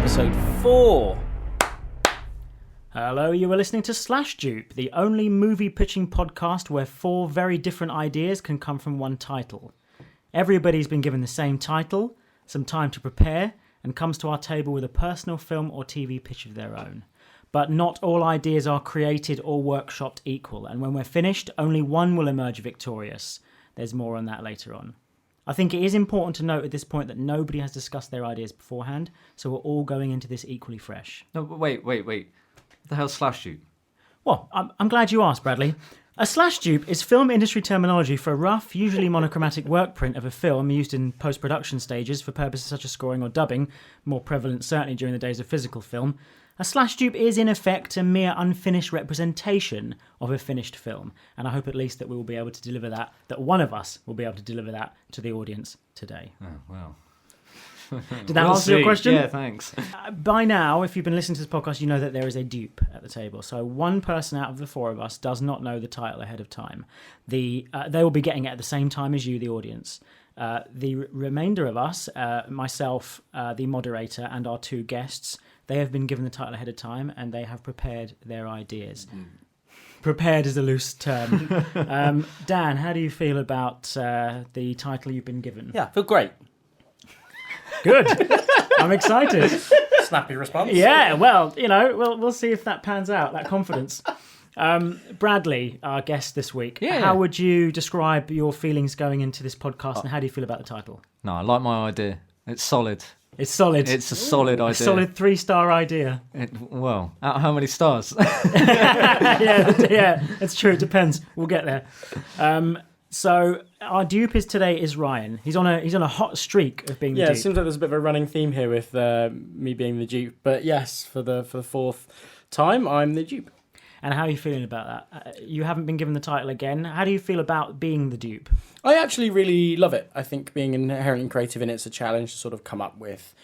episode 4. Hello, you are listening to Slash Dupe, the only movie pitching podcast where 4 very different ideas can come from one title. Everybody's been given the same title, some time to prepare, and comes to our table with a personal film or TV pitch of their own. But not all ideas are created or workshopped equal, and when we're finished, only one will emerge victorious. There's more on that later on. I think it is important to note at this point that nobody has discussed their ideas beforehand, so we're all going into this equally fresh. No, but wait. What the hell's Slash Dupe? Well, I'm glad you asked, Bradley. A slash dupe is film industry terminology for a rough, usually monochromatic work print of a film used in post-production stages for purposes such as scoring or dubbing, more prevalent certainly during the days of physical film. A slash dupe is, in effect, a mere unfinished representation of a finished film, and I hope at least that we will be able to deliver that one of us will be able to deliver that to the audience today. Oh, wow. Did that answer your question? Yeah, thanks. By now, if you've been listening to this podcast, you know that there is a dupe at the table. So one person out of the 4 of us does not know the title ahead of time. They will be getting it at the same time as you, the audience. The remainder of us, myself, the moderator, and our 2 guests, they have been given the title ahead of time, and they have prepared their ideas. Prepared is a loose term. Dan, how do you feel about the title you've been given? Yeah, I feel great. Good. I'm excited. Snappy response. Yeah, well, we'll see if that pans out, that confidence. Bradley, our guest this week, How would you describe your feelings going into this podcast, and how do you feel about the title? No, I like my idea. It's solid. It's solid. It's a solid idea. Solid 3-star idea. Well, out of how many stars? yeah, it's true. It depends. We'll get there. So our dupe today is Ryan. He's on a hot streak of being the dupe. Yeah, it seems like there's a bit of a running theme here with me being the dupe. But yes, for the 4th time, I'm the dupe. And how are you feeling about that? You haven't been given the title again. How do you feel about being the dupe? I actually really love it. I think being inherently creative in it's a challenge to sort of come up with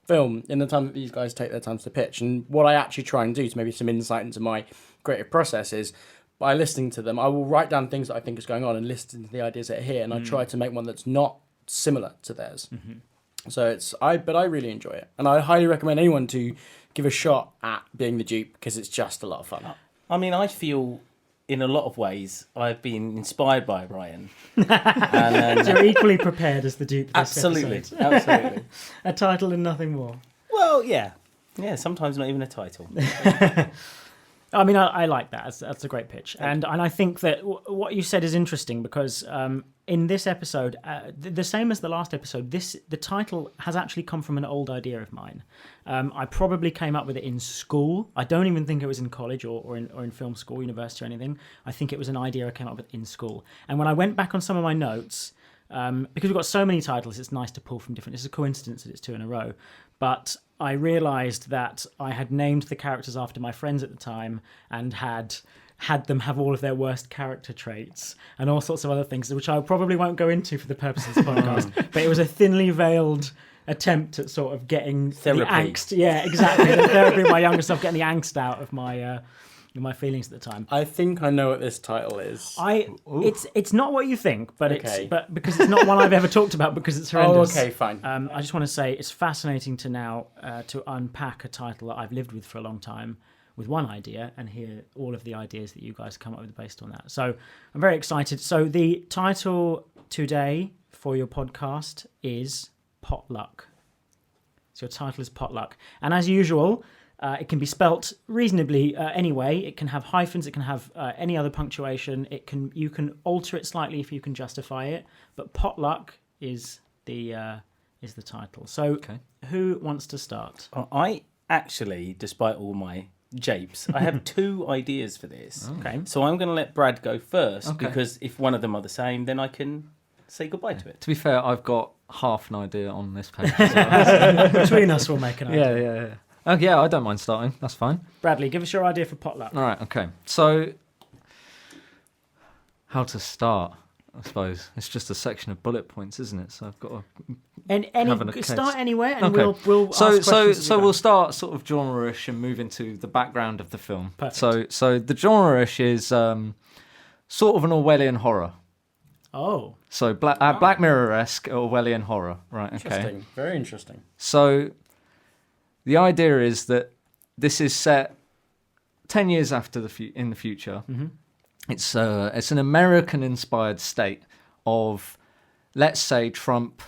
film in the time that these guys take their time to pitch. And what I actually try and do to maybe some insight into my creative process is by listening to them, I will write down things that I think is going on and listen to the ideas that are here, and I try to make one that's not similar to theirs. Mm-hmm. So but I really enjoy it, and I highly recommend anyone to give a shot at being the dupe because it's just a lot of fun. I mean, I feel in a lot of ways I've been inspired by Ryan. And, so you're equally prepared as the dupe. Absolutely. A title and nothing more. Well, yeah, sometimes not even a title. I mean, I like that. That's a great pitch. And I think that what you said is interesting because in this episode, the same as the last episode, the title has actually come from an old idea of mine. I probably came up with it in school. I don't even think it was in college or in film school, university or anything. I think it was an idea I came up with in school. And when I went back on some of my notes, because we've got so many titles, it's nice to pull from different... It's a coincidence that it's 2 in a row. But I realised that I had named the characters after my friends at the time and had them have all of their worst character traits and all sorts of other things, which I probably won't go into for the purpose of this podcast. But it was a thinly veiled attempt at sort of getting therapy. The angst. Yeah, exactly. The therapy of my younger self, getting the angst out of my feelings at the time. I think I know what this title is. It's not what you think, but okay. but because it's not one I've ever talked about because it's horrendous. Oh, okay, fine. I just want to say it's fascinating to now to unpack a title that I've lived with for a long time with one idea and hear all of the ideas that you guys come up with based on that. So I'm very excited. So the title today for your podcast is Potluck. So your title is Potluck. And as usual, it can be spelt reasonably any way. It can have hyphens. It can have any other punctuation. You can alter it slightly if you can justify it. But Potluck is the title. So Who wants to start? I actually, despite all my japes, I have 2 ideas for this. Okay. So I'm going to let Brad go first because if one of them are the same, then I can say goodbye to it. To be fair, I've got half an idea on this page. So Between us, we'll make an idea. Yeah. Oh, yeah, I don't mind starting. That's fine. Bradley, give us your idea for Potluck. All right, okay. So, how to start, I suppose. It's just a section of bullet points, isn't it? So I've got to start anywhere, and okay. we'll ask questions. So we'll start sort of genre-ish and move into the background of the film. Perfect. So the genre-ish is sort of an Orwellian horror. Oh. So Black Mirror-esque Orwellian horror, right? Okay. Interesting. Very interesting. So the idea is that this is set 10 years after in the future. Mm-hmm. It's an American-inspired state of, let's say, Trump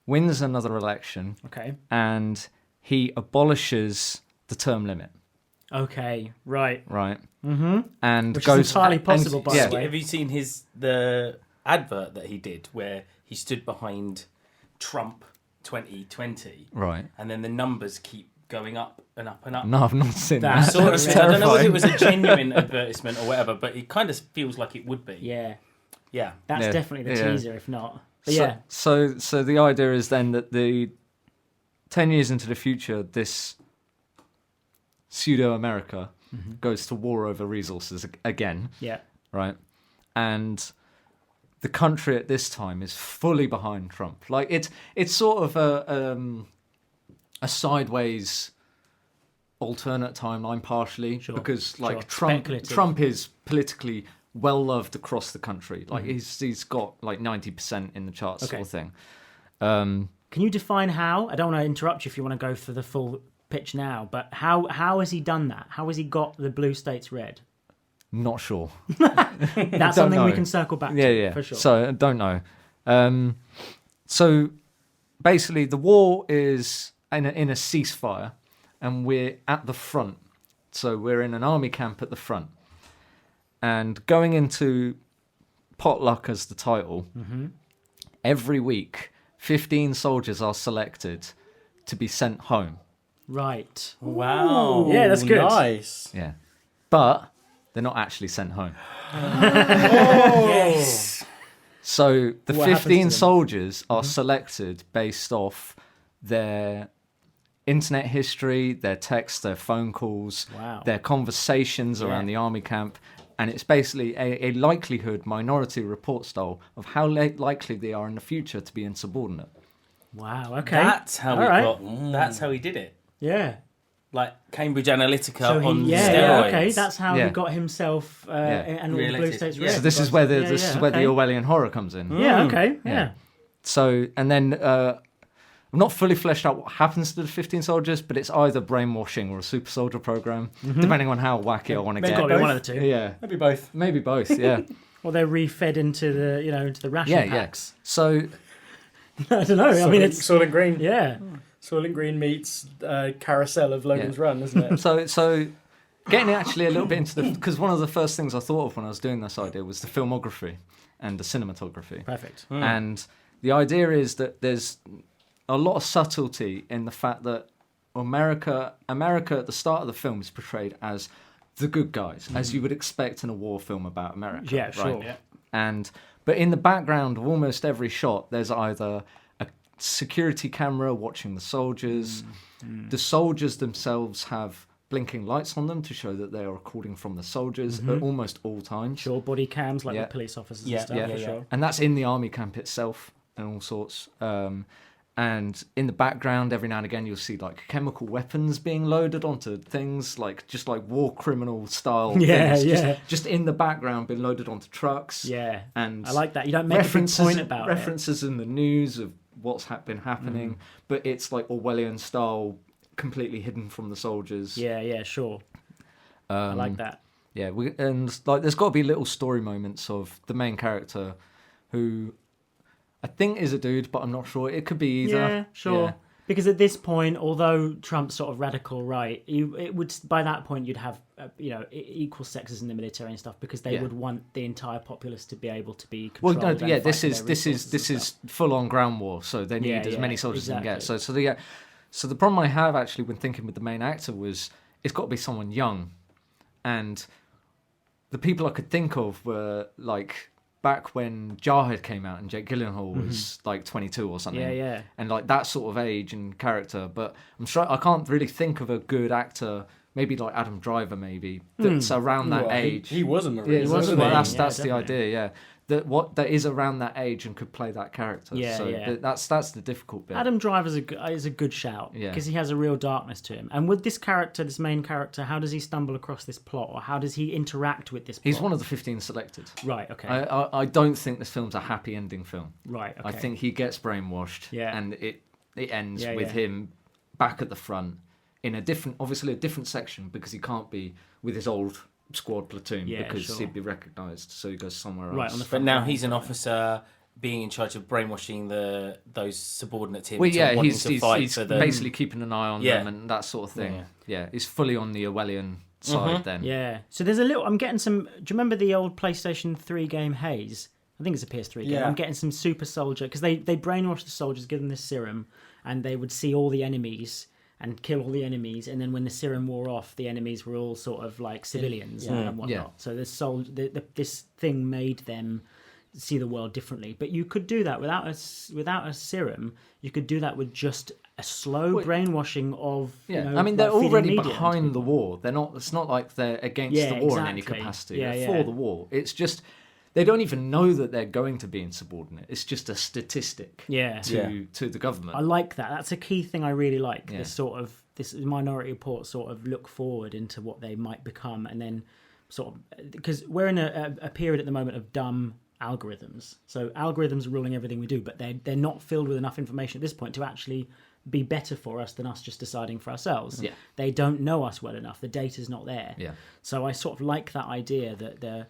wins another election, Okay. and he abolishes the term limit. Okay. Right. Right. Mm-hmm. And Which goes is entirely possible, by yeah. the way. Have you seen the advert that he did where he stood behind Trump 2020, Right. and then the numbers keep going up and up and up? No, I've not seen That's that. Sort of That's thing. I don't know whether terrifying. it was a genuine advertisement or whatever, but it kind of feels like it would be. Yeah. Yeah. That's Yeah. definitely the Yeah. teaser, if not. But yeah. So the idea is then that the 10 years into the future, this pseudo-America goes to war over resources again, Yeah. right? And the country at this time is fully behind Trump. Like it's sort of a sideways alternate timeline, partially, Sure, because like sure. Speculative. Trump is politically well loved across the country. Like he's got like 90% in the charts, Okay. sort of thing. Can you define how? I don't want to interrupt you if you want to go for the full pitch now, but how has he done that? How has he got the blue states red? Not sure. That's something we know. can circle back Yeah, to, yeah. for sure. So I don't know. So basically, the war is in a ceasefire, and we're at the front. So we're in an army camp at the front, and going into potluck as the title. Every week, 15 soldiers are selected to be sent home. Right. Wow. Yeah, that's good. Nice. Yeah, but they're not actually sent home. Yes. So the What happens to 15 them? soldiers are selected based off their internet history, their texts, their phone calls, Wow. their conversations around the army camp. And it's basically a likelihood minority report style of how likely they are in the future to be insubordinate. Wow. Okay. That's how All he right. got. That's how he did it. Yeah. Like Cambridge Analytica So on yeah, steroids. okay. That's how Yeah. he got himself and all the blue Re-elected. states Yeah. red. So this is where the Orwellian horror comes in. Yeah. Okay. Yeah. Yeah. So, and then I'm not fully fleshed out what happens to the 15 soldiers, but it's either brainwashing or a super soldier program, depending on how wacky I want to It's get. got to be one of the two. Yeah, Maybe both. maybe both. Yeah, Or they're refed into the ration yeah, packs. So I don't know. I mean, it's Soylent Green. yeah. Soylent Green meets Carousel of Logan's Run, isn't it? So getting actually a little bit into because one of the first things I thought of when I was doing this idea was the filmography and the cinematography. Perfect. And the idea is that there's a lot of subtlety in the fact that America at the start of the film is portrayed as the good guys, as you would expect in a war film about America. Yeah, sure. Yeah. But in the background of almost every shot, there's either a security camera watching the soldiers. The soldiers themselves have blinking lights on them to show that they are recording from the soldiers at almost all times. Sure, body cams like Yeah. the police officers Yeah, and stuff, yeah, for yeah. sure. And that's in the army camp itself and all sorts. And in the background, every now and again, you'll see like chemical weapons being loaded onto things, like just like war criminal style Yeah, things. yeah. Just in the background, being loaded onto trucks. Yeah. And I like that. You don't make a big point about it. references in the news of what's been happening, but it's like Orwellian style, completely hidden from the soldiers. Yeah, yeah, sure. I like that. Yeah, and like there's got to be little story moments of the main character, who I think is a dude, but I'm not sure. It could be either. Yeah, sure. Yeah. Because at this point, although Trump's sort of radical right, it would by that point you'd have equal sexes in the military and stuff because they Yeah. would want the entire populace to be able to be Well, controlled. no, yeah, and this fight is for their this is resources this and is stuff. full on ground war, so they need Yeah, as many yeah, soldiers as they can get. exactly. So the problem I have actually when thinking with the main actor was it's got to be someone young, and the people I could think of were like back when Jarhead came out and Jake Gyllenhaal was like 22 or something. Yeah, yeah. And like that sort of age and character. But I'm sure I can't really think of a good actor, maybe like Adam Driver, maybe, that's around that Well, age. He was a Marine. Yeah, He was wasn't a it? Marine, That's yeah, the definitely. idea, yeah. That is around that age and could play that character. Yeah, so yeah. that's the difficult bit. Adam Driver's is a good shout Yeah. because he has a real darkness to him. And with this character, this main character, how does he stumble across this plot, or how does he interact with this plot? He's one of the 15 selected. Right. Okay. I don't think this film's a happy ending film. right. Okay. I think he gets brainwashed, Yeah. and it ends Yeah, with yeah. him back at the front, in a different section, because he can't be with his old squad platoon because he'd be recognised. So he goes somewhere else. Right on the But now he's an officer being in charge of brainwashing those subordinate to him. Well, to wanting he's to fight he's for the... basically keeping an eye on Yeah. them and that sort of thing. Yeah. Yeah, he's fully on the Orwellian side then. Yeah. So there's a little. I'm getting some. Do you remember the old PlayStation 3 game Haze? I think it's a PS3 game. Yeah. I'm getting some super soldier because they brainwash the soldiers, give them this serum, and they would see all the enemies and kill all the enemies, and then when the serum wore off, the enemies were all sort of like civilians and whatnot. Yeah. So this thing made them see the world differently. But you could do that without a serum. You could do that with just a slow brainwashing of. Yeah, You know, I mean, they're like feeding already media into behind the people. war. They're not. It's not like they're against Yeah, the war in any exactly. capacity. Yeah, They're yeah. for the war. It's just they don't even know that they're going to be insubordinate. It's just a statistic. Yeah. To the government. I like that. That's a key thing I really like. Yeah. This Minority Report sort of look forward into what they might become, and then sort of because we're in a period at the moment of dumb algorithms. So algorithms are ruling everything we do, but they're not filled with enough information at this point to actually be better for us than us just deciding for ourselves. Yeah. They don't know us well enough. The data's not there. Yeah. So I sort of like that idea that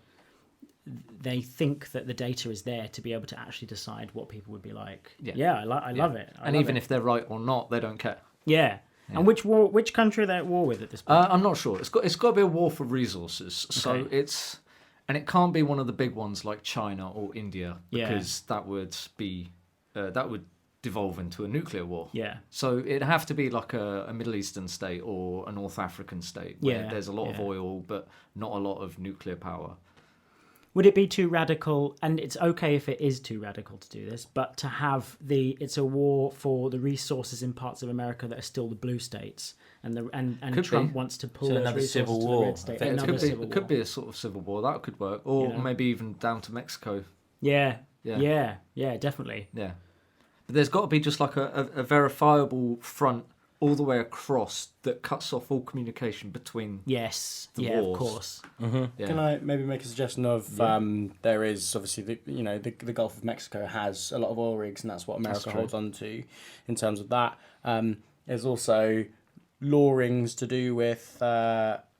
they think that the data is there to be able to actually decide what people would be like. Yeah. I love it. And even if they're right or not, they don't care. Yeah. And which country are they at war with at this point? I'm not sure. It's got to be a war for resources. So Okay. it can't be one of the big ones like China or India, Yeah. because that would be that would devolve into a nuclear war. Yeah. So it'd have to be like a Middle Eastern state or a North African state where Yeah, there's a lot of yeah. oil but not a lot of nuclear power. Would it be too radical? And it's okay if it is too radical to do this, but to have it's a war for the resources in parts of America that are still the blue states, and Could Trump be. wants to pull So those another resources civil to war, the red state. I think. Another civil It could war. be a sort of civil war. That could work. Or You know. maybe even down to Mexico. Yeah. Yeah. Yeah, definitely. Yeah. But there's got to be just like a verifiable front all the way across that cuts off all communication between Yes. The yeah, wars. of course. Yeah. Can I maybe make a suggestion of there is obviously the Gulf of Mexico has a lot of oil rigs, and that's what America true. holds on to in terms of that. There's also law rings to do with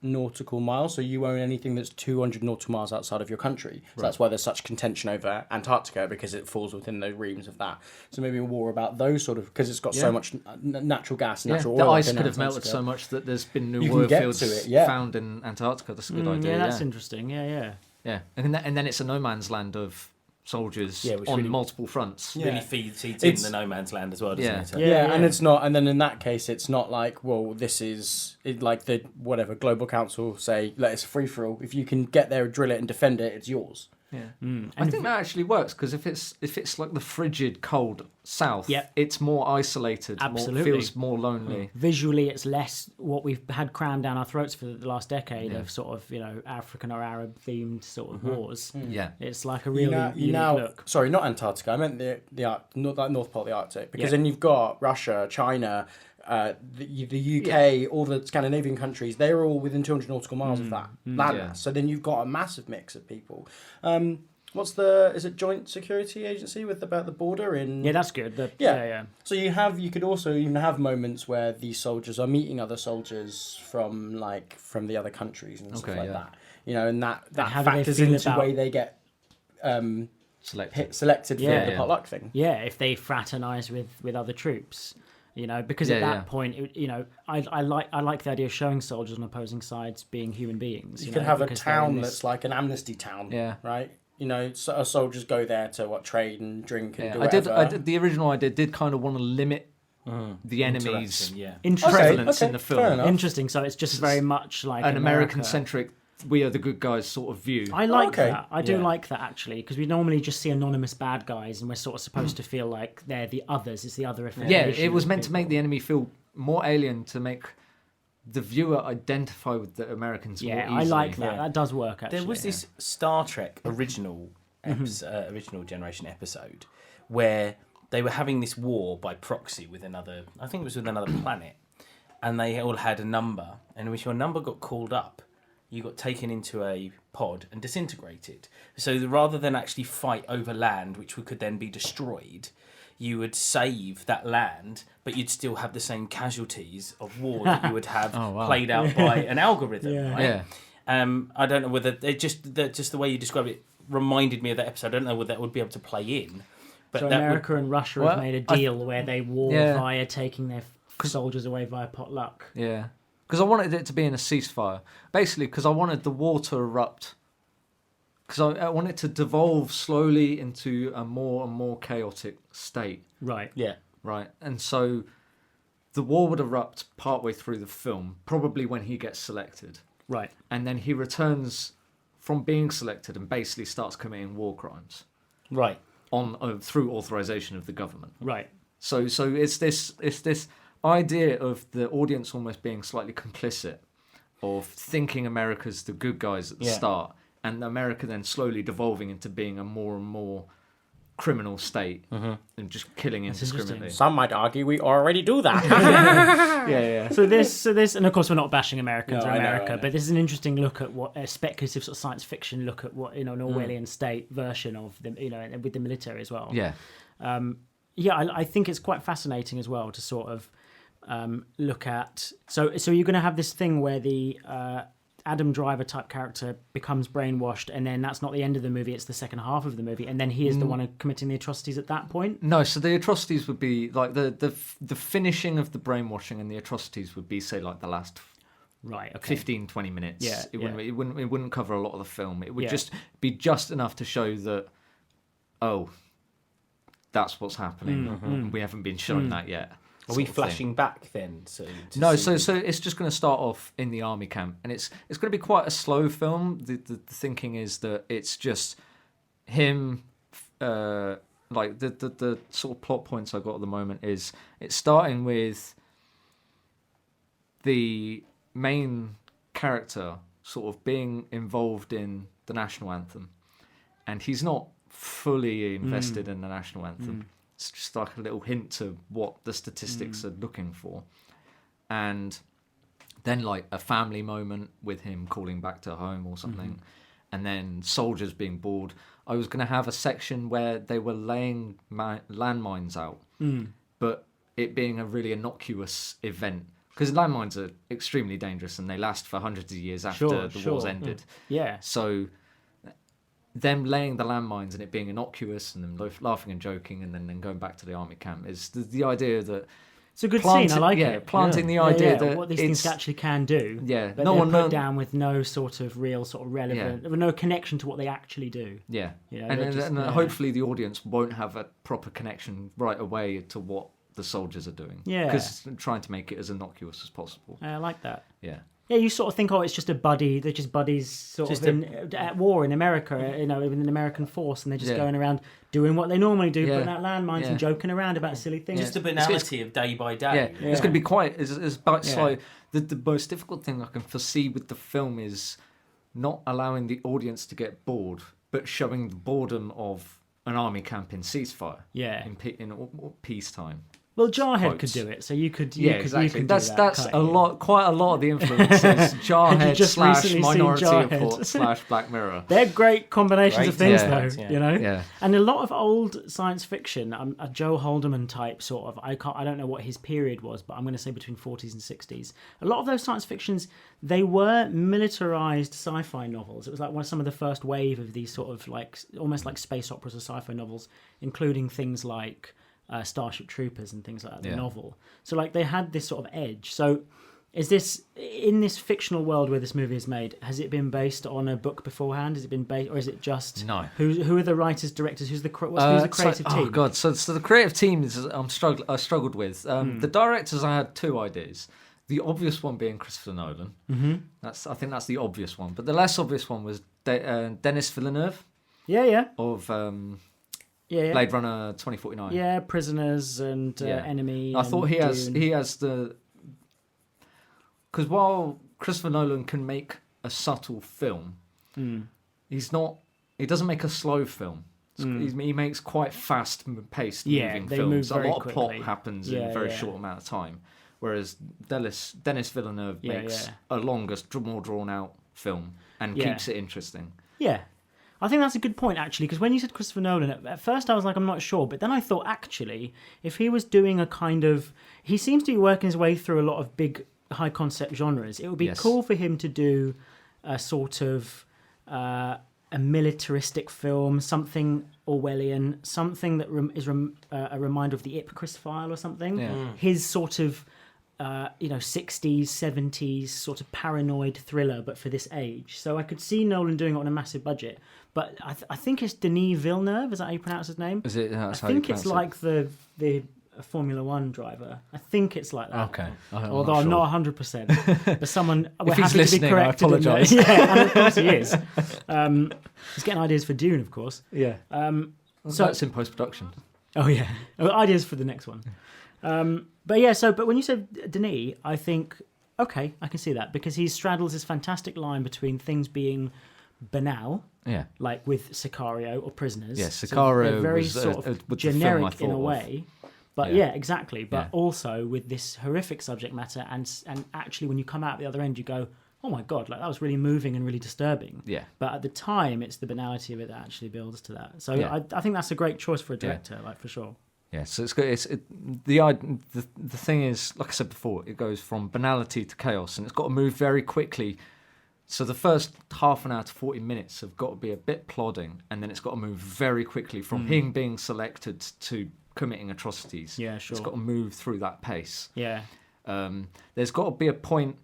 nautical miles, so you own anything that's 200 nautical miles outside of your country. So that's why there's such contention over Antarctica, because it falls within the reams of that. So maybe a war about those sort of, because it's got so much natural gas and Yeah, natural the oil. ice within could have melted Antarctica. so much that there's been You new can oil get fields to it, yeah. found in Antarctica. That's a good idea. Yeah, that's interesting. Yeah. Yeah, and then it's a no man's land of soldiers which on really- multiple fronts. Yeah. Really feeds in It's- the no man's land as well, doesn't Yeah. it? So- Yeah. And it's not, and then in that case, it's not like, well, this is like the whatever Global Council say, let it's a free for all. If you can get there, drill it, and defend it, it's yours. Yeah, I think that actually works, because if it's like the frigid cold south, Yep. it's more isolated. Absolutely. Feels more lonely. Visually, it's less what we've had crammed down our throats for the last decade Yeah. of sort of African or Arab themed sort of wars. Yeah, It's like a really unique look. Sorry, not Antarctica. I meant the North Pole of the Arctic, because Yeah. then you've got Russia, China, the UK, all the Scandinavian countries. They're all within 200 nautical miles of that landmass. Yeah. So then you've got a massive mix of people. Is it Joint Security Agency about the border in? Yeah, that's good. Yeah. So you could also even have moments where these soldiers are meeting other soldiers from the other countries and stuff like that. And that how do they factors feel into the about- way they get selected for Yeah. the potluck thing. Yeah, if they fraternize with other troops, because at that point, I like the idea of showing soldiers on opposing sides being human beings. You could have a because they're in town this- that's like an amnesty town. Yeah. Right. Soldiers go there to trade and drink and do I did. whatever. The original idea did kind of want to limit the enemies' Interaction, yeah. Interesting. prevalence Okay, in the fair film. enough. Interesting. So it's just very much like An America. American-centric, we are the good guys sort of view. I like Okay. that. I do Yeah. like that actually, because we normally just see anonymous bad guys, and we're sort of supposed to feel like they're the others. It's the other affiliation. Yeah, it was of meant to make people. the enemy feel more alien, to make the viewer identify with the Americans more Yeah, easily. I like that. Yeah. That does work. Actually, There was this Star Trek original original generation episode where they were having this war by proxy with another, I think it was with another planet, and they all had a number, and if your number got called up, you got taken into a pod and disintegrated. So rather than actually fight over land, which could then be destroyed, you would save that land, but you'd still have the same casualties of war that you would have played out by an algorithm, right? Yeah. I don't know whether just the way you described it reminded me of that episode. I don't know whether that would be able to play in. But so America and Russia have made a deal where they war via taking their soldiers away via potluck. Yeah. Because I wanted it to be in a ceasefire. Basically, because I wanted the war to erupt. Because I want it to devolve slowly into a more and more chaotic state. Right. Yeah. Right. And so the war would erupt partway through the film, probably when he gets selected. Right. And then he returns from being selected and basically starts committing war crimes. Right. Through authorization of the government. Right. So it's this idea of the audience almost being slightly complicit, of thinking America's the good guys at the start, and America then slowly devolving into being a more and more criminal state and just killing indiscriminately. Some might argue we already do that. Yeah. So this, and of course we're not bashing Americans or I know. America, but this is an interesting look at what a speculative sort of science fiction look at what an Orwellian state version of the with the military as well. Yeah. I think it's quite fascinating as well to sort of look at. So you're going to have this thing where the Adam Driver type character becomes brainwashed, and then that's not the end of the movie, it's the second half of the movie, and then he is the one committing the atrocities at that point. No, so the atrocities would be like the finishing of the brainwashing, and the atrocities would be, say, like the last 15, 20 minutes. Yeah, it wouldn't cover a lot of the film. It would Yeah. just be just enough to show that, that's what's happening. We haven't been shown that yet. Are we sort of thing. flashing back then? So it's just going to start off in the army camp, and it's going to be quite a slow film. The thinking is that it's just him. Like the sort of plot points I got at the moment is it's starting with the main character sort of being involved in the national anthem, and he's not fully invested in the national anthem. It's just like a little hint to what the statistics are looking for. And then like a family moment with him calling back to home or something. And then soldiers being bored. I was going to have a section where they were laying landmines out, but it being a really innocuous event. Because landmines are extremely dangerous and they last for hundreds of years after the war's ended. Yeah. So them laying the landmines and it being innocuous and them laughing and joking and then going back to the army camp is the idea that it's a good scene. I like it. Planting the idea that what these things actually can do. Yeah, but they're put down with no sort of real sort of relevant, no connection to what they actually do. Yeah, and hopefully the audience won't have a proper connection right away to what the soldiers are doing. Yeah, because trying to make it as innocuous as possible. I like that. Yeah. Yeah, you sort of think, it's just a buddy. They're just buddies, at war in America. With an American force, and they're just going around doing what they normally do, putting out landmines and joking around about silly things. Just the banality of day by day. Yeah, it's going to be quite. It's like the most difficult thing I can foresee with the film is not allowing the audience to get bored, but showing the boredom of an army camp in ceasefire. Yeah, in peacetime. Well, Jarhead could do it, so you could. Exactly. You could that's do that, quite a lot of the influences. Jarhead / Minority Jarhead. Report / Black Mirror. They're great combinations of things, though. Yeah. And a lot of old science fiction, a Joe Haldeman type sort of. I don't know what his period was, but I'm going to say between 40s and 60s. A lot of those science fictions, they were militarized sci-fi novels. It was like some of the first wave of these sort of like almost like space operas or sci-fi novels, including things like Starship Troopers and things like that, the novel. So like they had this sort of edge. So is this in this fictional world where this movie is made, has it been based on a book beforehand? Has it been based, or is it just who are the writers, directors, who's the creative team? Oh god, so the creative team is I struggled with. The directors, I had two ideas. The obvious one being Christopher Nolan. I think that's the obvious one. But the less obvious one was Denis Villeneuve. Of Blade Runner 2049. Yeah, Prisoners and Enemy. I thought he has the, because while Christopher Nolan can make a subtle film, he doesn't make a slow film. He makes quite fast-paced moving films. A lot of plot happens in a very short amount of time, whereas Denis Villeneuve makes a longer, more drawn-out film and keeps it interesting. Yeah. I think that's a good point, actually, because when you said Christopher Nolan, at first I was like, I'm not sure. But then I thought, actually, if he was doing a kind of... He seems to be working his way through a lot of big, high-concept genres. It would be cool for him to do a sort of a militaristic film, something Orwellian, something that is a reminder of the Ip file or something. Yeah. His sort of... 60s, 70s sort of paranoid thriller, but for this age. So I could see Nolan doing it on a massive budget. But I think it's Denis Villeneuve. Is that how you pronounce his name? Is it? I think it's like the Formula One driver. I think it's like that. Okay. Although I'm not 100%. But someone, we're If he's happy listening, to be corrected. I apologise. Yeah, and of course he is. He's getting ideas for Dune, of course. Yeah. So that's in post-production. Oh, yeah. Ideas for the next one. But when you said Denis, I think, okay, I can see that, because he straddles this fantastic line between things being banal, like with Sicario or Prisoners. Yeah, Sicario they're very was sort of with generic the film I in a thought way. But exactly. But also with this horrific subject matter, and actually when you come out the other end, you go, oh my God, like that was really moving and really disturbing. Yeah. But at the time, it's the banality of it that actually builds to that. So I think that's a great choice for a director, like for sure. Yeah, so it's good. The thing is, like I said before, it goes from banality to chaos, and it's got to move very quickly. So the first half an hour to 40 minutes have got to be a bit plodding, and then it's got to move very quickly from him being selected to committing atrocities. Yeah, sure. It's got to move through that pace. Yeah. There's got to be a point,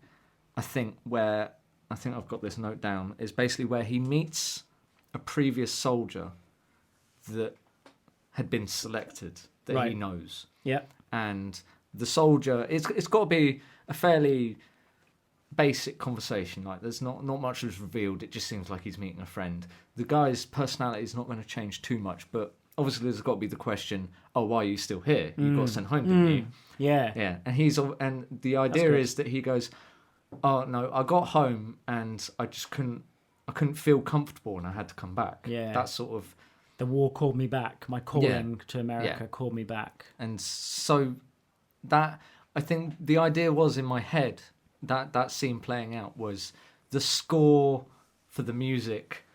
I think, where I think I've got this note down, is basically where he meets a previous soldier that had been selected that he knows. Yeah. And the soldier, it's got to be a fairly basic conversation. Like there's not much is revealed. It just seems like he's meeting a friend. The guy's personality is not going to change too much, but obviously there's got to be the question, oh, why are you still here? You got sent home, didn't you? Yeah. Yeah. And the idea is that he goes, oh no, I got home and I just couldn't feel comfortable and I had to come back. Yeah. That sort of... The war called me back. My calling to America called me back. And so that, I think the idea was in my head, that scene playing out was the score for the music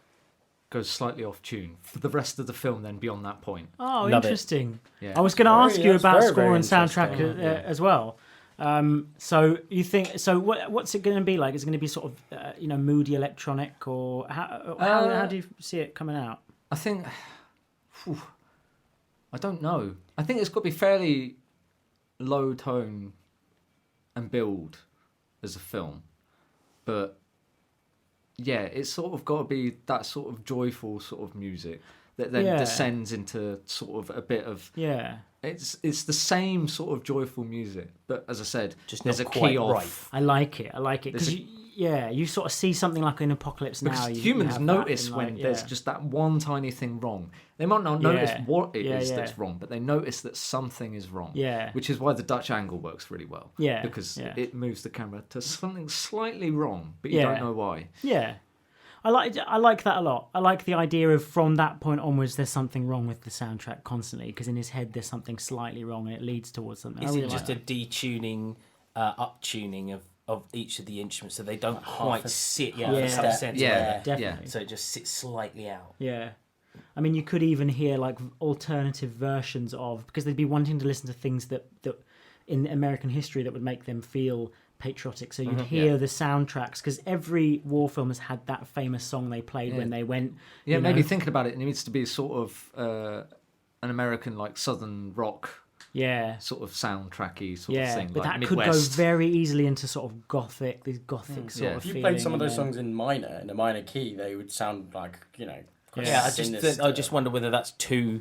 goes slightly off tune for the rest of the film then beyond that point. Oh, Love interesting. Yeah. I was going to ask you that's about very, score very and soundtrack interesting. as well. So you think, what's it going to be like? Is it going to be sort of, moody electronic, or how do you see it coming out? I think... I don't know. I think it's got to be fairly low tone and build as a film. But yeah, it's sort of got to be that sort of joyful sort of music that then descends into sort of a bit of... Yeah. It's the same sort of joyful music, but as I said, Just there's a not key quite off. I like it because you sort of see something like in Apocalypse Now. Because you humans have notice that in, when there's just that one tiny thing wrong. They might not notice what it is that's wrong, but they notice that something is wrong. Yeah. Which is why the Dutch angle works really well. Yeah. Because yeah. it moves the camera to something slightly wrong, but you don't know why. Yeah. I like that a lot. I like the idea of from that point onwards, there's something wrong with the soundtrack constantly, because in his head there's something slightly wrong and it leads towards something. Is it just a detuning, up-tuning of each of the instruments so they don't quite sit center? Yeah, definitely. So it just sits slightly out. Yeah. I mean, you could even hear like alternative versions of, because they'd be wanting to listen to things that in American history that would make them feel patriotic. So you'd hear the soundtracks, because every war film has had that famous song they played when they went. Yeah, maybe thinking about it, it needs to be sort of an American like southern rock. Yeah. Sort of soundtracky sort of thing. But like that Midwest. could go very easily into sort of gothic, these gothic sort of If you feeling. played some of those songs in a minor key, they would sound like, quite I just wonder whether that's too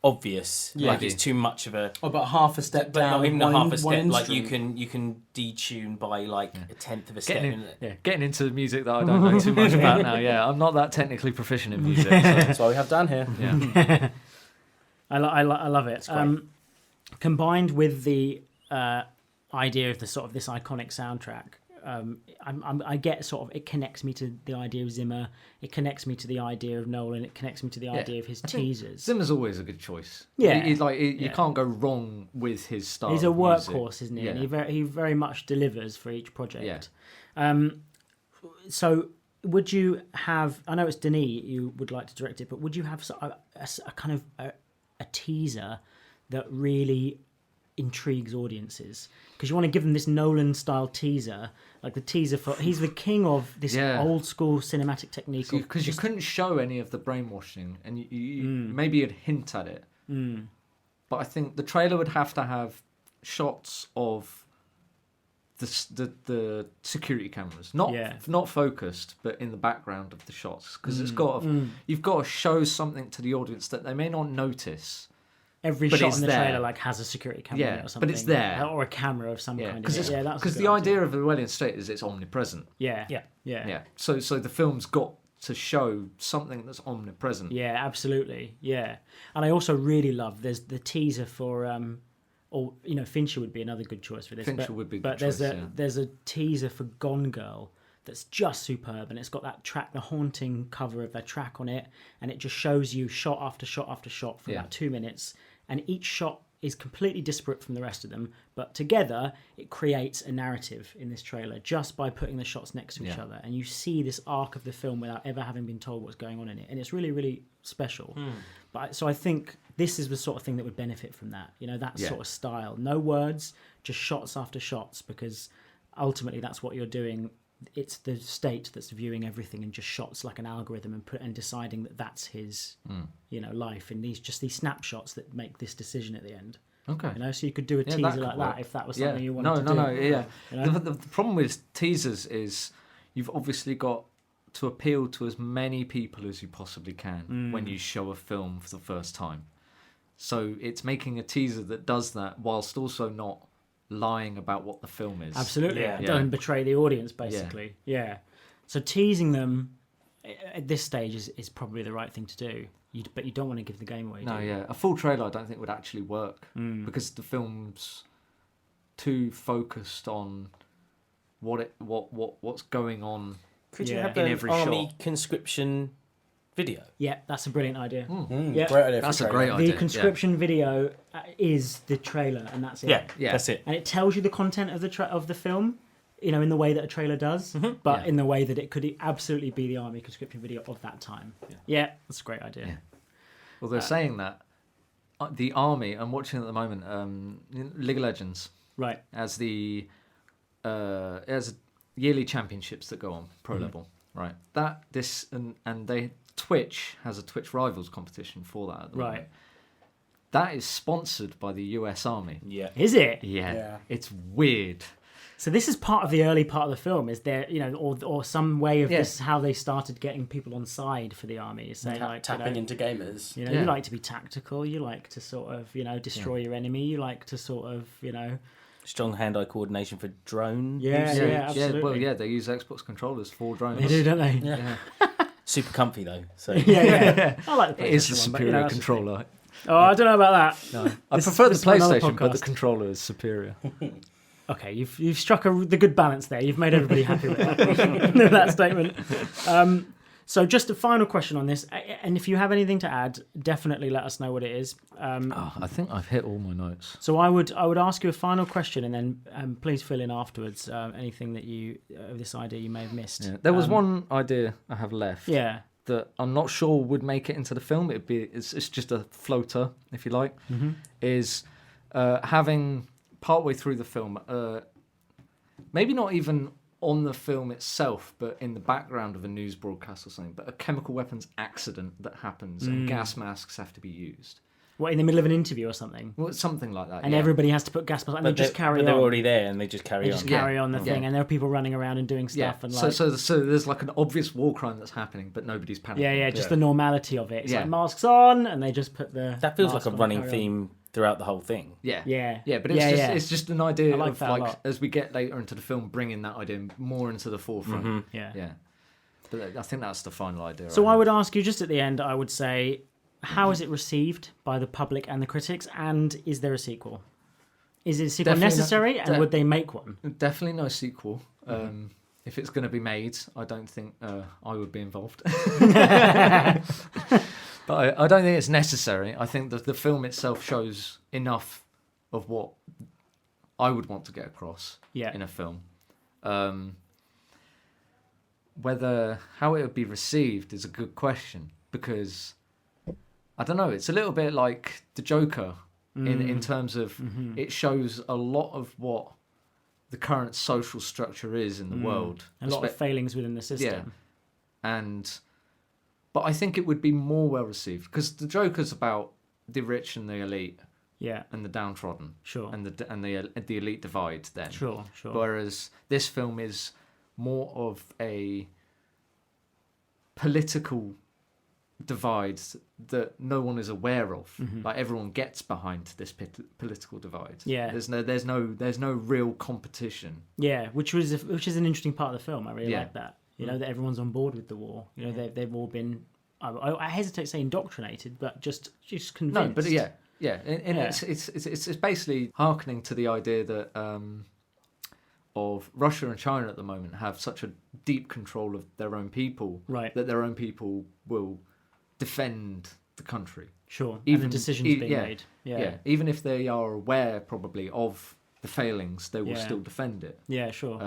obvious. Yeah. Like it's too much of a... about half a step But down. not even one, half a step. one Like instrument. you can detune by like a tenth of a step. Getting into music that I don't know too much about now. Yeah, I'm not that technically proficient in music. So. That's why we have Dan here. Yeah. I love it. Combined with the idea of the sort of this iconic soundtrack, I get sort of, it connects me to the idea of Zimmer. It connects me to the idea of Nolan. It connects me to the idea of his teasers. Zimmer's always a good choice. Yeah, you can't go wrong with his style. He's a of music. workhorse, isn't he? Yeah. And he very much delivers for each project. Yeah. So would you have? I know it's Denis you would like to direct it, but would you have a kind of a teaser that really intrigues audiences? Because you want to give them this Nolan-style teaser, like the teaser for he's the king of this old-school cinematic technique. Because you couldn't show any of the brainwashing, and you maybe you'd hint at it. But I think the trailer would have to have shots of the security cameras, not focused, but in the background of the shots, because it's got you've got to show something to the audience that they may not notice. Every but shot it's in the there. trailer like has a security camera in it or something. But it's there. Or a camera of some kind. Because that's the idea of the Orwellian state is it's omnipresent. Yeah. So the film's got to show something that's omnipresent. Yeah, absolutely. Yeah. And I also really love there's the teaser for or Fincher would be another good choice for this. Fincher would be a but good there's choice, there's a teaser for Gone Girl that's just superb, and it's got that track, the haunting cover of that track on it, and it just shows you shot after shot after shot for about 2 minutes, and each shot is completely disparate from the rest of them, but together it creates a narrative in this trailer just by putting the shots next to each other, and you see this arc of the film without ever having been told what's going on in it, and it's really, really special. So I think this is the sort of thing that would benefit from that, that sort of style. No words, just shots after shots, because ultimately that's what you're doing. It's the state that's viewing everything and just shots like an algorithm and deciding that that's his life, and these snapshots that make this decision at the end. Okay. So you could do a teaser like that if that was something you wanted to do. The problem with teasers is you've obviously got to appeal to as many people as you possibly can when you show a film for the first time. So it's making a teaser that does that whilst also not lying about what the film is. Absolutely. Don't betray the audience, basically. Yeah. So teasing them at this stage is probably the right thing to do. But you don't want to give the game away. A full trailer I don't think would actually work because the film's too focused on what's going on. Could you have in an every army shot. conscription video? Yeah, that's a brilliant idea. Great idea. That's a great idea. The conscription video is the trailer, and that's it. Yeah, that's it. And it tells you the content of the film, in the way that a trailer does, but in the way that it could absolutely be the army conscription video of that time. Yeah, that's a great idea. Yeah. Well, they're saying that the army. I'm watching at the moment. League of Legends. Right. As yearly championships that go on pro level. Right. Twitch has a Twitch Rivals competition for that at the moment. That is sponsored by the US Army. Yeah. Is it? Yeah. It's weird. So this is part of the early part of the film. Is there, or some way of this is how they started getting people on side for the army? Is they tapping into gamers. You like to be tactical. You like to sort of, destroy your enemy. You like to sort of, Strong hand-eye coordination for drone. Yeah, absolutely. Well, they use Xbox controllers for drones. They do, don't they? Yeah. Super comfy though. So yeah. I like the PlayStation It is the one, superior but, controller. Oh, I don't know about that. No. I prefer the this is for another PlayStation, but the podcast. controller is superior. Okay, you've struck the good balance there. You've made everybody happy with that statement. So just a final question on this, and if you have anything to add, definitely let us know what it is. I think I've hit all my notes. So I would ask you a final question, and then please fill in afterwards anything that this idea you may have missed. Yeah. There was one idea I have left. Yeah. That I'm not sure would make it into the film. It's just a floater, if you like. Is having partway through the film, maybe not even on the film itself, but in the background of a news broadcast or something, but a chemical weapons accident that happens and gas masks have to be used. What, in the middle of an interview or something? Well, something like that. And everybody has to put gas masks, and they just carry on. They're already there, and they just carry on. They just carry on the thing, and there are people running around and doing stuff. And So there's like an obvious war crime that's happening, but nobody's panicking. Just the normality of it. It's like masks on, and they just put the. That feels like a running theme throughout the whole thing. Yeah, but it's just an idea like of that a like lot. as we get later into the film, bringing that idea more into the forefront. Yeah. But I think that's the final idea. So I would ask you just at the end. I would say, how is it received by the public and the critics, and is there a sequel? Is it a sequel necessary, and would they make one? Definitely no sequel. If it's going to be made, I don't think I would be involved. But I don't think it's necessary. I think that the film itself shows enough of what I would want to get across in a film. how it would be received is a good question, because I don't know, it's a little bit like the Joker in terms of it shows a lot of what the current social structure is in the world. A lot of failings within the system. Yeah. But I think it would be more well received, because the Joker's about the rich and the elite. Yeah. And the downtrodden. Sure. And the elite divide then. Sure. Whereas this film is more of a political divide that no one is aware of. Like, everyone gets behind this political divide. Yeah. There's no real competition. Yeah, which is an interesting part of the film. I really Yeah. like that. You know, that everyone's on board with the war. You know, they've all been, I hesitate to say indoctrinated, but just convinced. No, but yeah. It's basically hearkening to the idea that of Russia and China at the moment have such a deep control of their own people, right, that their own people will defend the country. Sure, even and the decisions being made. Yeah, even if they are aware probably of the failings, they will still defend it. Yeah, sure.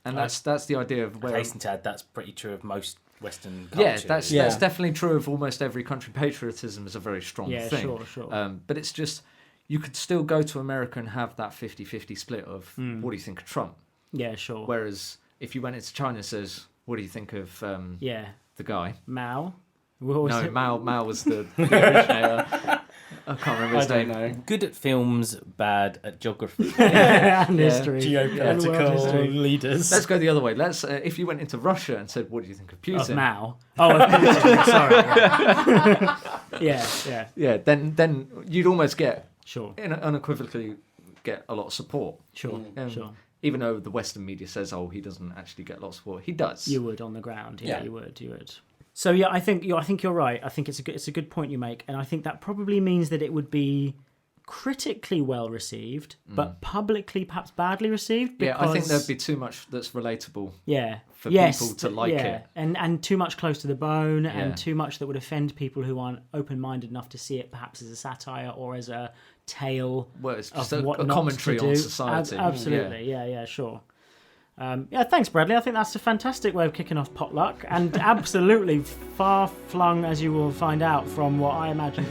And that's the idea of where. I hasten to add, that's pretty true of most Western culture. Yeah, that's definitely true of almost every country. Patriotism is a very strong thing. Yeah, sure. But it's just, you could still go to America and have that 50-50 split of what do you think of Trump? Yeah, sure. Whereas if you went into China and says, what do you think of the guy? Mao? Mao was the originator. I can't remember his name. Know. Good at films, bad at geography. And history. Geopolitical leaders. Let's go the other way. Let's if you went into Russia and said, what do you think of Putin? Of Mao. Oh, of Putin. Sorry. Yeah. Yeah, then you'd almost get, sure, unequivocally get a lot of support. Sure. Even though the Western media says, oh, he doesn't actually get a lot of support. He does. You would on the ground. Yeah, you would. So yeah, I think you're right. I think it's a good point you make, and I think that probably means that it would be critically well received, but publicly perhaps badly received. Because, I think there'd be too much that's relatable. Yeah, for people to like it, and too much close to the bone, and too much that would offend people who aren't open-minded enough to see it perhaps as a satire or as a tale. Well, it's just of a commentary on society. Absolutely, yeah, sure. Thanks, Bradley. I think that's a fantastic way of kicking off Potluck, and absolutely far-flung, as you will find out, from what I imagine.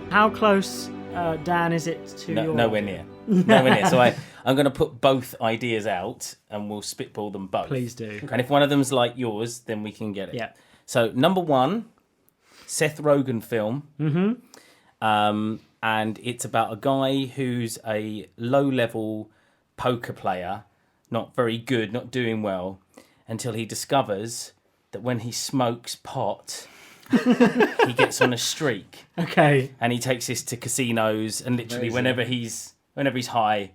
How close, Dan, is it to your... Nowhere near. Nowhere near. So I'm going to put both ideas out, and we'll spitball them both. Please do. And if one of them's like yours, then we can get it. Yeah. So, number one, Seth Rogen film. And it's about a guy who's a low-level poker player, not very good, not doing well, until he discovers that when he smokes pot, he gets on a streak. Okay. And he takes this to casinos, and literally whenever he's high,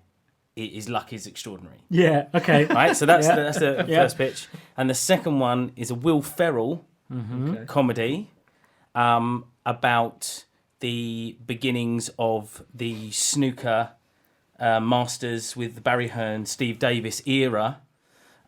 his luck is extraordinary. Yeah. Okay. Right. So that's the first pitch, and the second one is a Will Ferrell comedy about the beginnings of the snooker masters with Barry Hearn, Steve Davis era,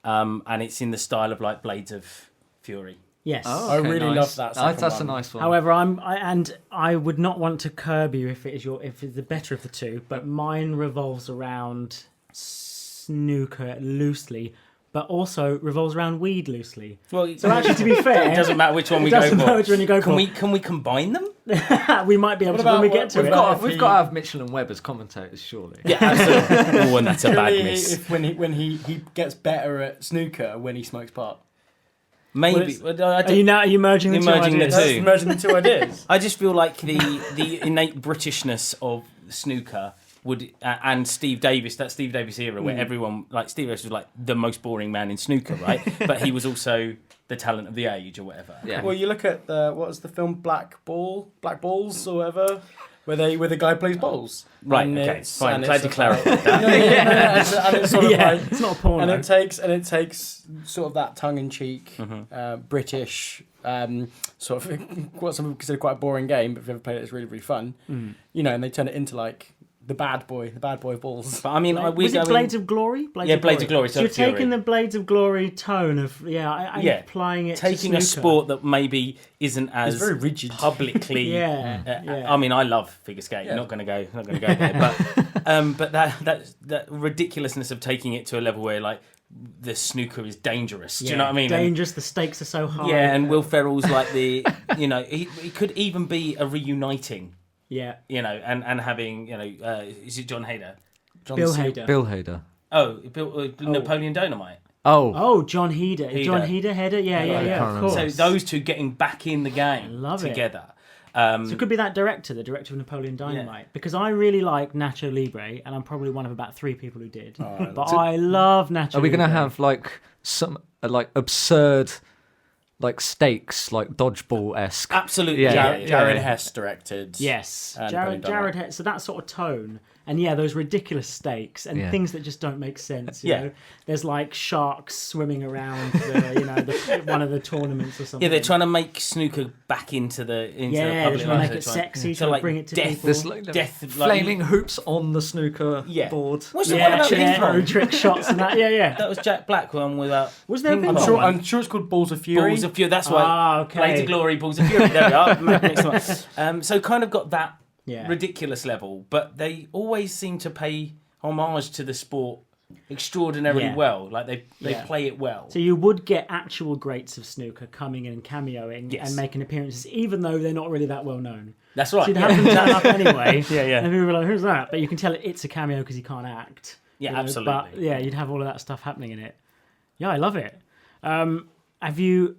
and it's in the style of like Blades of Fury. Yes. Oh, I okay, really nice. love that. That's a nice one. However, I would not want to curb you if it's the better of the two, but mine revolves around snooker loosely, but also revolves around weed loosely. Well, so actually, to be fair, it doesn't matter which one we go for. Doesn't matter which one you go for. Can we combine them? We might be able to when we get to it. We've got to have Mitchell and Webb as commentators, surely. Yeah, absolutely. Oh, and that's a bad miss. If when he gets better at snooker when he smokes pot. Maybe. Are you merging the two ideas? Merging the two ideas. I just feel like the innate Britishness of snooker would, and Steve Davis, that Steve Davis era where everyone, like Steve Davis was like the most boring man in snooker, right? But he was also the talent of the age or whatever. Yeah. Well, you look at what was the film Black Balls or whatever, where the guy plays balls. Right. And okay. Fine. And Glad you clarified that. And it's sort of like, it's not a porno. And it takes sort of that tongue-in-cheek British sort of what some people consider quite a boring game, but if you've ever played it, it's really really fun. You know, and they turn it into like the bad boy balls. But I mean, we're Was it going. Blades of Glory? Blades of Glory. So you're taking the Blades of Glory tone of applying it taking to a snooker. sport that maybe isn't as very rigid. publicly. Yeah. I mean, I love figure skate. Not going to go there. But that ridiculousness of taking it to a level where like the snooker is dangerous. Do you know what I mean? Dangerous. The stakes are so high. Yeah, and Will Ferrell's like he could even be a reuniting. Yeah. And having is it John Hader? Bill Hader. Bill Hader. Oh, Napoleon Dynamite. Oh, John Heder. John Heder. Yeah. Of course. So those two getting back in the game Love it. together. So it could be that director, the director of Napoleon Dynamite, because I really like Nacho Libre, and I'm probably one of about 3 people who did. I love Nacho. Are we going to Libre. have like some like absurd like stakes, like dodgeball-esque? Absolutely. Jared Hess directed. Yes, And Jared Hess. So that sort of tone, and those ridiculous stakes and things that just don't make sense. You know, there's like sharks swimming around one of the tournaments or something. Yeah, they're trying to make snooker back into the public trying to life. make it sexy, So trying like to bring it to death, people. There's like death, flaming hoops on the snooker board. What's the one about ping pro pong? trick shots and that. Yeah. That was Jack Black one without. Was there a ping ping pong pong? one? I'm sure it's called Balls of Fury. Balls of Fury. That's why. Okay. Blades of Glory, Balls of Fury. There we are. Next one. So kind of got that ridiculous level, but they always seem to pay homage to the sport extraordinarily well. Like they play it well. So you would get actual greats of snooker coming in and cameoing and making appearances, even though they're not really that well known. That's right. So you'd have them turn up anyway. Yeah. And people were like, "Who's that?" But you can tell it's a cameo because he can't act. Yeah, absolutely. But you'd have all of that stuff happening in it. Yeah, I love it. Have you?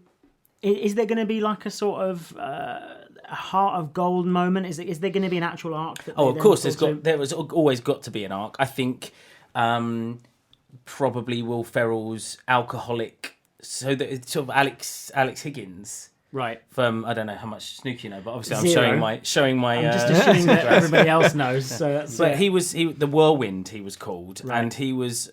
Is there going to be like a sort of a heart of gold moment? Is there going to be an actual arc? Of course, there was always got to be an arc. I think probably Will Ferrell's alcoholic. So that it's sort of Alex Higgins. Right. From I don't know how much snooker you know, but obviously I'm Zero. showing my. I'm just assuming that everybody else knows. So that's. But he was the Whirlwind. He was called, Right. and he was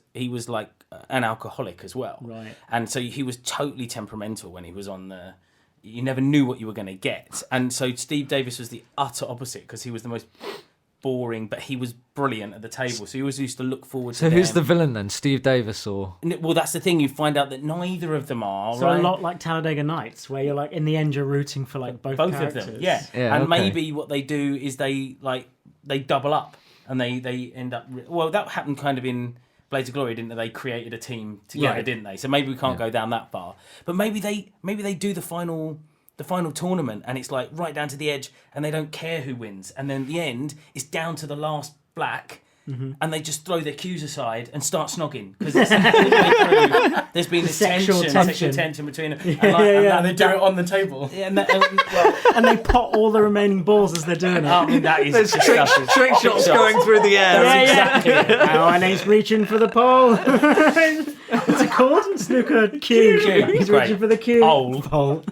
like an alcoholic as well. Right. And so he was totally temperamental when he was on the. You never knew what you were going to get, and so Steve Davis was the utter opposite because he was the most boring, but he was brilliant at the table. So you always used to look forward to. So who's them. the villain then? Steve Davis or? Well, that's the thing. You find out that neither of them are. So right? a lot like Talladega Nights, where you're like in the end you're rooting for like both of characters. them. Yeah. And maybe what they do is they double up and they end up. Well, that happened kind of in Blades of Glory, didn't they? They created a team together, didn't they? So maybe we can't go down that far. But maybe they do the final tournament and it's like right down to the edge and they don't care who wins, and then at the end it's down to the last black. And they just throw their cues aside and start snogging because there's been this Sexual tension between them. And they do it on the table. Yeah, And they pot all the remaining balls as they're doing it. I mean, that is There's disgusting. trick shots going through the air. Exactly. And he's reaching for the pole. What's it called? Snooker cue. He's Great. reaching for the cue. Pole.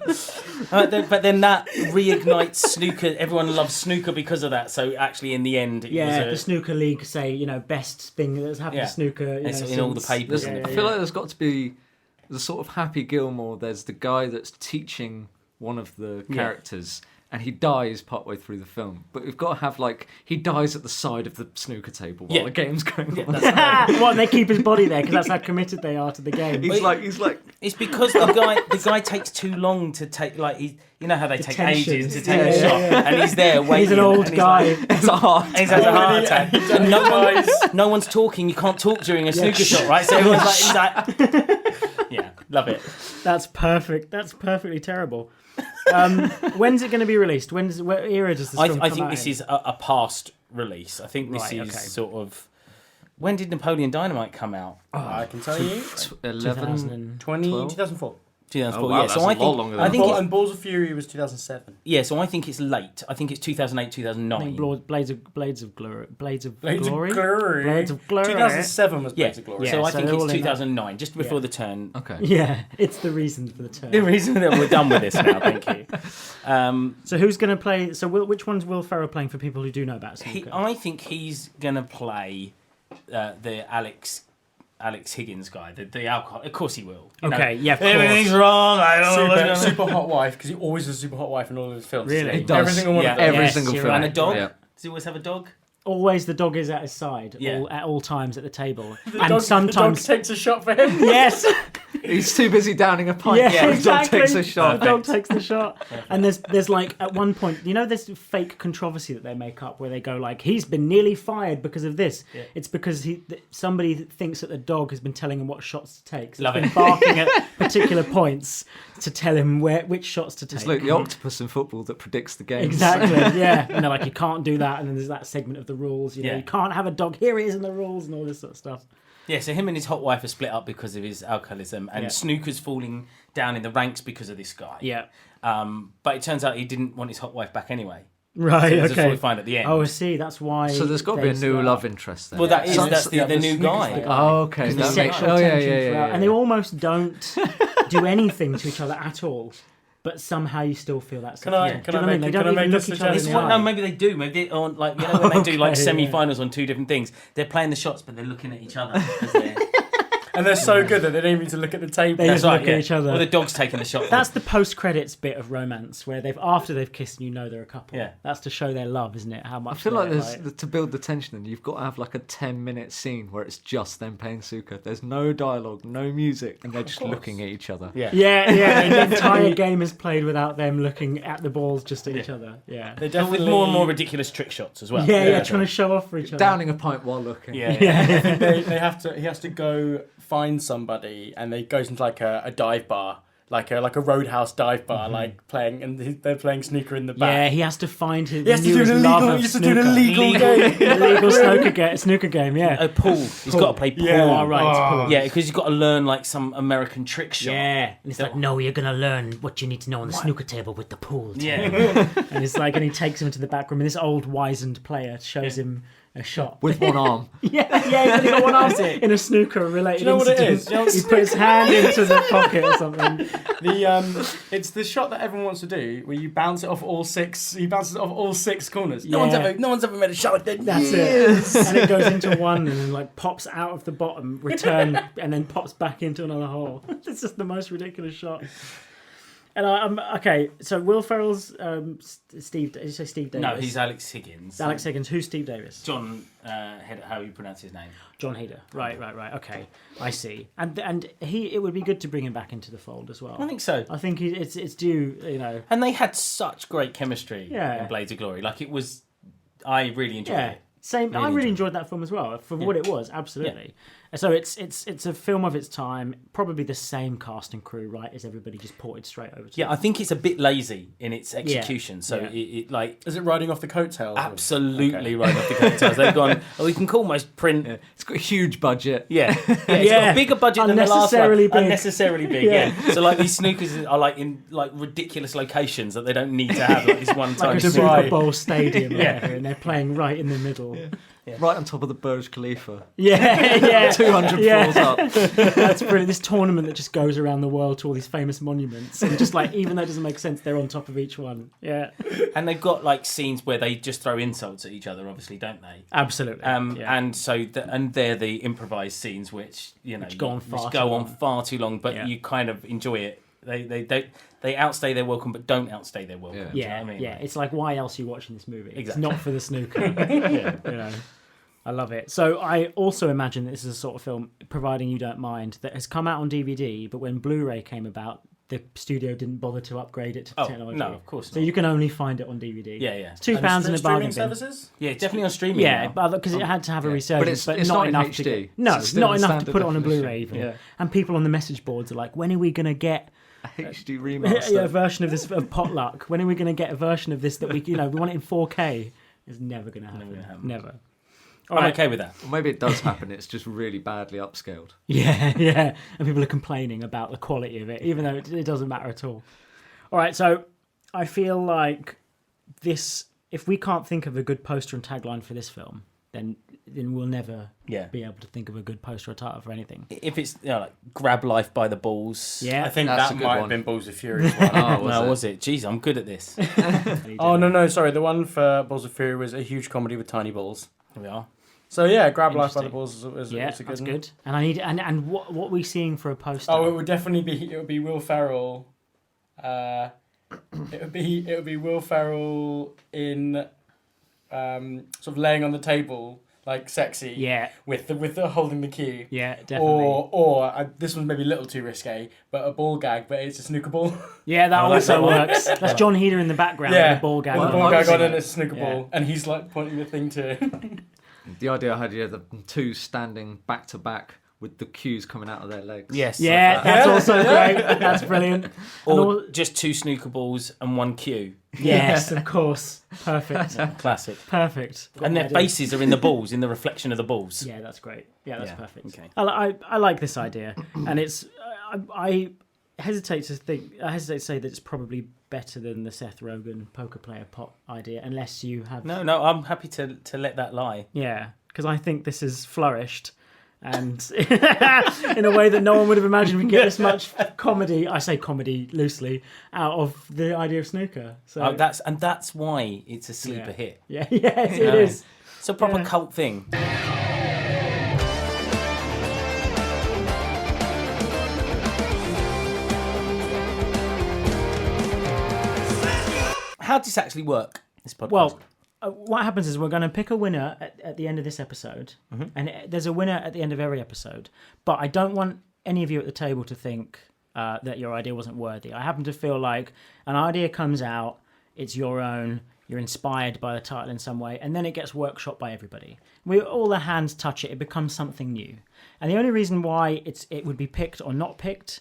But then that reignites snooker. Everyone loves snooker because of that. So actually, in the end, it was the snooker league say best thing that's happened to snooker. It's in all the papers. I feel like there's got to be the sort of Happy Gilmore. There's the guy that's teaching one of the characters, and he dies partway through the film. But we've got to have he dies at the side of the snooker table while the game's going on. Well, they keep his body there because that's how committed they are to the game. He's like. It's because the guy takes too long to take you know how they take tension. ages to take a shot, and he's there waiting. He's an old and guy. It's a heart. He's had a heart attack. And no one's talking. You can't talk during a snooker shot, right? So everyone's he's like, yeah, love it. That's perfect. That's perfectly terrible. When's it going to be released? What era does this film come I think out this in? is a past release. I think this is sort of. When did Napoleon Dynamite come out? I can tell you. 2004. 2004. Oh, wow, So I that's a lot longer think than that. And Balls of Fury was 2007. yeah. So I think it's late. I think it's 2008, 2009. I think Blades of Glory. Blades of Glory. 2007 was Yeah. Blades of Glory. So I so think they're all it's in that. 2009, just before the turn. Okay. Yeah, it's the reason for the turn. The reason that we're done with this now. Thank you. So who's going to play? So which one's Will Ferrell playing for people who do know about snooker? I think he's gonna play the Alex Higgins guy, the alcohol. Of course he will. You know, yeah, of course. everything's wrong. I don't know what's going on. Super hot wife, because he always has a super hot wife in all of his films. Really? Every He does. single one of them. Every Yes, single you're film. right. And a dog. Yeah. Does he always have a dog? always the dog is at his side Yeah. at all times at the table. The And dog sometimes... takes a shot for him. Yes! He's too busy downing a pint. Yeah, The exactly. dog takes a shot. The dog takes the shot. And there's like, at one point, you know this fake controversy that they make up where they go like, he's been nearly fired because of this. Yeah. It's because somebody thinks that the dog has been telling him what shots to take. So Love it's been it. barking at particular points to tell him which shots to take. It's like the octopus in football that predicts the game. Exactly, yeah. And they're like, you can't do that. And then there's that segment of the rules. You know, Yeah. you can't have a dog. Here it is in the rules and all this sort of stuff. Yeah, so him and his hot wife are split up because of his alcoholism, and Yeah. Snooker's falling down in the ranks because of this guy. Yeah. But it turns out he didn't want his hot wife back anyway. Right, So that's what we okay. find at the end. Oh, I see. That's why. So there's got to be a new love interest there. Well, that is So- that's the yeah, new Snooker's guy. the guy. Oh, okay. Because That the makes. sexual Oh, yeah, tension yeah, yeah, throughout, yeah. and they almost don't do anything to each other at all. But somehow you still feel that. Can I- sex. can Do you I know what make- They can don't I even make look this each other in the suggestion? eye. No, maybe they do. Maybe they, on like when they do like Okay, semi-finals on two different things, they're playing the shots, but they're looking at each other. As they're... And they're so good that they don't even need to look at the table. They just right, look yeah. at each other. Or the dog's taking the shot. That's the post-credits bit of romance where after they've kissed and you know they're a couple. Yeah. That's to show their love, isn't it? How much I feel like they're, there's to build the tension, and you've got to have like a 10-minute scene where it's just them playing snooker. There's no dialogue, no music, and they're just looking at each other. Yeah. Yeah, the entire game is played without them looking at the balls, just at each other. Yeah. They But definitely with more and more ridiculous trick shots as well. Yeah, trying to show off for each other. Downing a pint while looking. Yeah. they have to. He has to go find somebody, and they goes into like a dive bar, like a roadhouse dive bar, like playing, and they're playing snooker in the back. Yeah, he has to find his He has to do newest an love illegal. of He has to do an snooker. illegal game. Illegal snooker game, yeah. Oh, pool. He's got to play pool. Yeah. Oh, right, it's pool. Yeah, because you've got to learn like some American trick shot. Yeah, and it's like, no, you're gonna learn what you need to know on the snooker table with the pool. table." Yeah. And it's like, and he takes him into the back room, and this old wizened player shows him a shot. With one arm. Yeah, he's only got one arm in a snooker related Do you know what it incident. is? Do you know what He put his hand into the pocket or something. It's the shot that everyone wants to do, where you bounce it off all six. He bounces it off all six corners. Yeah. No one's ever made a shot like that. That's it. And it goes into one and then like pops out of the bottom, return, and then pops back into another hole. It's just the most ridiculous shot. And I'm okay. So Will Ferrell's Steve. Did you say Steve Davis? No, he's Alex Higgins. Alex Higgins. Who's Steve Davis? John, how you pronounce his name? John Heder. Right. Okay, I see. And it would be good to bring him back into the fold as well. I think so. I think it's due. You know. And they had such great chemistry Yeah. in Blades of Glory. Like it was, I really enjoyed Yeah. it. Same. I Really really enjoyed that film as well for what it was. Absolutely. So it's a film of its time. Probably the same cast and crew, right? As everybody just ported straight over to. Yeah, I think it's a bit lazy in its execution. So Yeah. it like Is it riding off the coattails? absolutely right off the coattails. They've gone. Oh, we can almost print. Yeah. It's got a huge budget. Yeah, it's got Yeah. a bigger budget than the last one. Unnecessarily big. Unnecessarily big. Yeah. Yeah. So like these snookers are like in like ridiculous locations that they don't need to have. Like this one time. like a snooker. Super Bowl stadium, or whatever, and they're playing right in the middle. Right on top of the Burj Khalifa. Yeah. 200 Yeah. floors up. That's brilliant. This tournament that just goes around the world to all these famous monuments, and just like even though it doesn't make sense, they're on top of each one. Yeah, And they've got like scenes where they just throw insults at each other, obviously, don't they? absolutely. Yeah. And so, and they're the improvised scenes, which go on far too long. far too long, but Yeah. you kind of enjoy it. They outstay their welcome, but don't outstay their welcome. Yeah. Do you know yeah, what I mean? yeah. It's like, why else are you watching this movie? Exactly. It's not for the snooker. You know, I love it. So I also imagine that this is a sort of film, providing you don't mind, that has come out on DVD, but when Blu-ray came about, the studio didn't bother to upgrade it to Oh, technology. no, of course So not. you can only find it on DVD. Yeah, yeah. It's £2 in a bargain bin. services. Yeah, definitely on streaming. Yeah, now. because it had to have a Yeah. resurgence, But but, it's not not in enough to HD. get, no, It's still not in enough to standard put it on a definition. Blu-ray even. Yeah. And people on the message boards are like, when are we going to get HD a remaster. version of this of Potluck? When are we going to get a version of this that we want it in 4K? It's never going to happen. gonna happen. Never. I'm okay with that. Or maybe it does happen. It's just really badly upscaled. Yeah. And people are complaining about the quality of it, even though it doesn't matter at all. All right, so I feel like this, if we can't think of a good poster and tagline for this film, then we'll never Yeah. be able to think of a good poster or title for anything. If it's like grab life by the balls. Yeah. I think That's a that good might one. have been Balls of Fury as well. Oh, No, was it? Jeez, I'm good at this. Oh, no, sorry. The one for Balls of Fury was a huge comedy with tiny balls. Here we are. So yeah, Grab Life by the Interesting. Balls was Yeah, a good that's one. good. And I need and what are we seeing for a poster? Oh, it would definitely be Will Ferrell. It would be Will Ferrell in sort of laying on the table like sexy. Yeah. With the holding the cue. Yeah, definitely. Or this one's maybe a little too risque, but a ball gag, but it's a snooker ball. Yeah, that also works. That's John Heder in the background with a ball gag. With on. the ball gag on and it's a snooker Yeah. ball, and he's like pointing the thing to it. The idea I had, the two standing back to back with the cues coming out of their legs. Yes. Yeah, like that's also great. That's brilliant. or just 2 snooker balls and 1 cue. Yes, of course. Perfect. Classic. Perfect. And their faces are in the balls, in the reflection of the balls. Yeah, that's great. Yeah, that's Yeah, perfect. okay. I like this idea, and it's I hesitate to say that it's probably better than the Seth Rogen poker player pot idea, unless you have. No, I'm happy to let that lie. Yeah, because I think this has flourished, and in a way that no one would have imagined we'd get this much comedy. I say comedy loosely out of the idea of snooker. So That's why it's a sleeper hit. yeah, yes, You know, it is. It's a proper cult thing. How does this actually work? This podcast. Well, what happens is we're going to pick a winner at the end of this episode, and there's a winner at the end of every episode. But I don't want any of you at the table to think that your idea wasn't worthy. I happen to feel like an idea comes out, it's your own, you're inspired by the title in some way, and then it gets workshopped by everybody. All the hands touch it, it becomes something new. And the only reason why it would be picked or not picked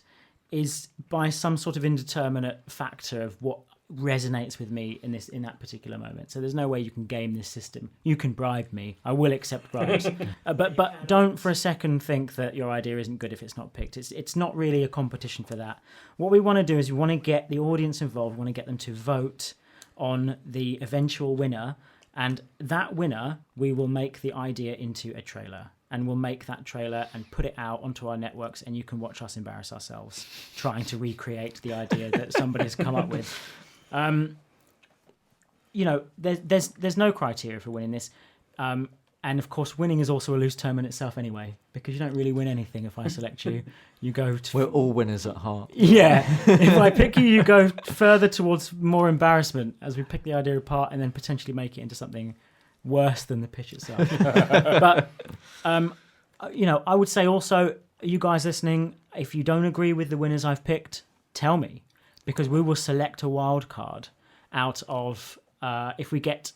is by some sort of indeterminate factor of what resonates with me in that particular moment. So there's no way you can game this system. You can bribe me. I will accept bribes. But don't for a second think that your idea isn't good if it's not picked. It's not really a competition for that. What we want to do is we want to get the audience involved. We want to get them to vote on the eventual winner, and that winner, we will make the idea into a trailer. And we'll make that trailer and put it out onto our networks, and you can watch us embarrass ourselves trying to recreate the idea that somebody's come up with. There's no criteria for winning this. And of course, winning is also a loose term in itself anyway, because you don't really win anything if I select you. You go to... We're all winners at heart. Yeah. If I pick you, you go further towards more embarrassment as we pick the idea apart and then potentially make it into something worse than the pitch itself. But, I would say also, you guys listening, if you don't agree with the winners I've picked, tell me, because we will select a wild card out of, if we get,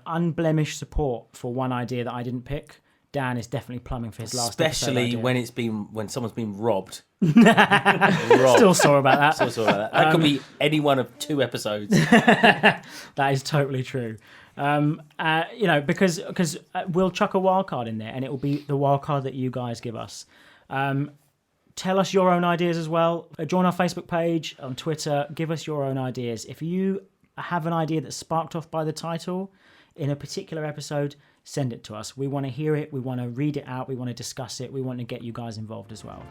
unblemished support for one idea that I didn't pick, Dan is definitely plumbing for his last episode Especially idea. when someone's been robbed. Still sore about that. Still sort of like that. That could be any one of 2 episodes. That is totally true. Because we'll chuck a wild card in there, and it will be the wild card that you guys give us. Tell us your own ideas as well. Join our Facebook page, on Twitter. Give us your own ideas. If you have an idea that's sparked off by the title in a particular episode, send it to us. We want to hear it. We want to read it out. We want to discuss it. We want to get you guys involved as well.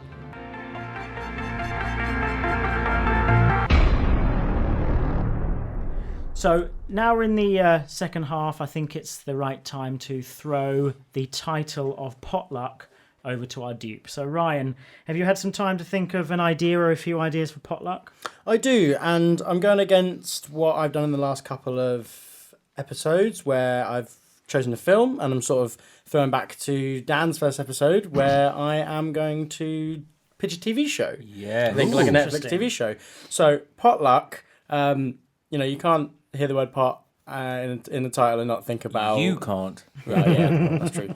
So now we're in the second half. I think it's the right time to throw the title of Potluck over to our dupe. So Ryan, have you had some time to think of an idea or a few ideas for Potluck? I do, and I'm going against what I've done in the last couple of episodes where I've chosen a film, and I'm sort of throwing back to Dan's first episode where I am going to pitch a TV show. Yeah. I think like a Netflix TV show. So Potluck, you can't hear the word pot in the title and not think about... You can't. Right, yeah, that's true.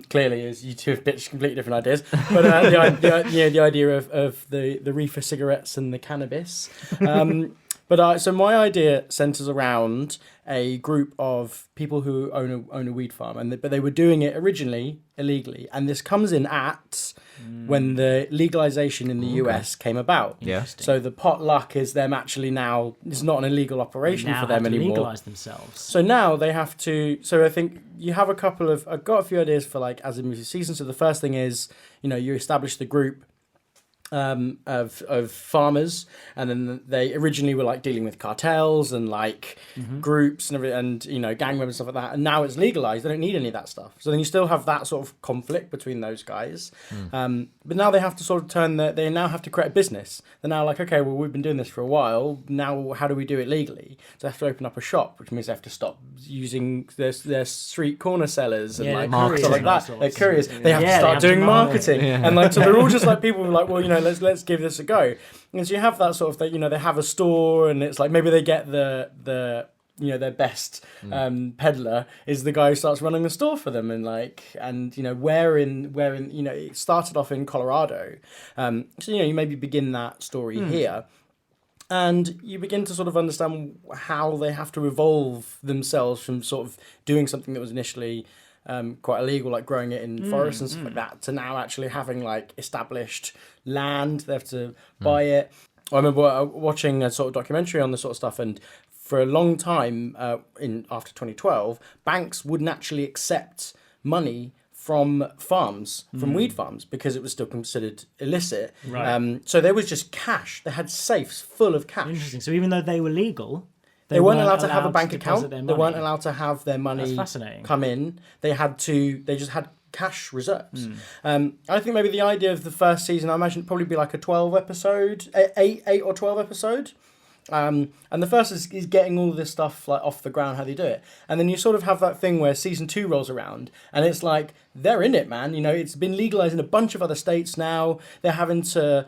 Clearly, as you two have pitched completely different ideas, but the idea of the reefer cigarettes and the cannabis. So my idea centers around a group of people who own a weed farm, but they were doing it originally illegally, and this comes in at when the legalization in the US came about. Yeah. So the potluck is them actually now, it's not an illegal operation for them anymore. Legalize themselves. So now they have to. So I think you have I've got a few ideas for like as a movie season. So the first thing is, you establish the group of farmers, and then they originally were like dealing with cartels and like groups and everything, and gang members and stuff like that. And now it's legalized; they don't need any of that stuff. So then you still have that sort of conflict between those guys. But now they have to sort of they now have to create a business. They're now like, okay, well, we've been doing this for a while. Now, how do we do it legally? So they have to open up a shop, which means they have to stop using their street corner sellers and like couriers stuff like and all that. sorts. They're couriers. They have to Yeah, they start have to doing market. marketing, and like so they're all just like people who are like, well, let's give this a go. And so you have that sort of thing. They have a store, and it's like maybe they get the their best peddler is the guy who starts running the store for them, and where in it started off in Colorado, so you maybe begin that story here, and you begin to sort of understand how they have to evolve themselves from sort of doing something that was initially quite illegal, like growing it in forests and stuff like that, to now actually having like established land. They have to buy it. I remember watching a sort of documentary on this sort of stuff, and for a long time, after 2012, banks wouldn't actually accept money from farms, from weed farms, because it was still considered illicit. Right. So there was just cash. They had safes full of cash. Interesting. So even though they were legal, They weren't allowed to have a bank deposit account. their They weren't money. allowed to have their money That's fascinating. come in. They just had cash reserves. I think maybe the idea of the first season, I imagine it'd probably be like a 12 episode, 8 or 12 episode. And the first is getting all this stuff like off the ground, how they do it. And then you sort of have that thing where season 2 rolls around and it's like, they're in it, man. It's been legalized in a bunch of other states now. They're having to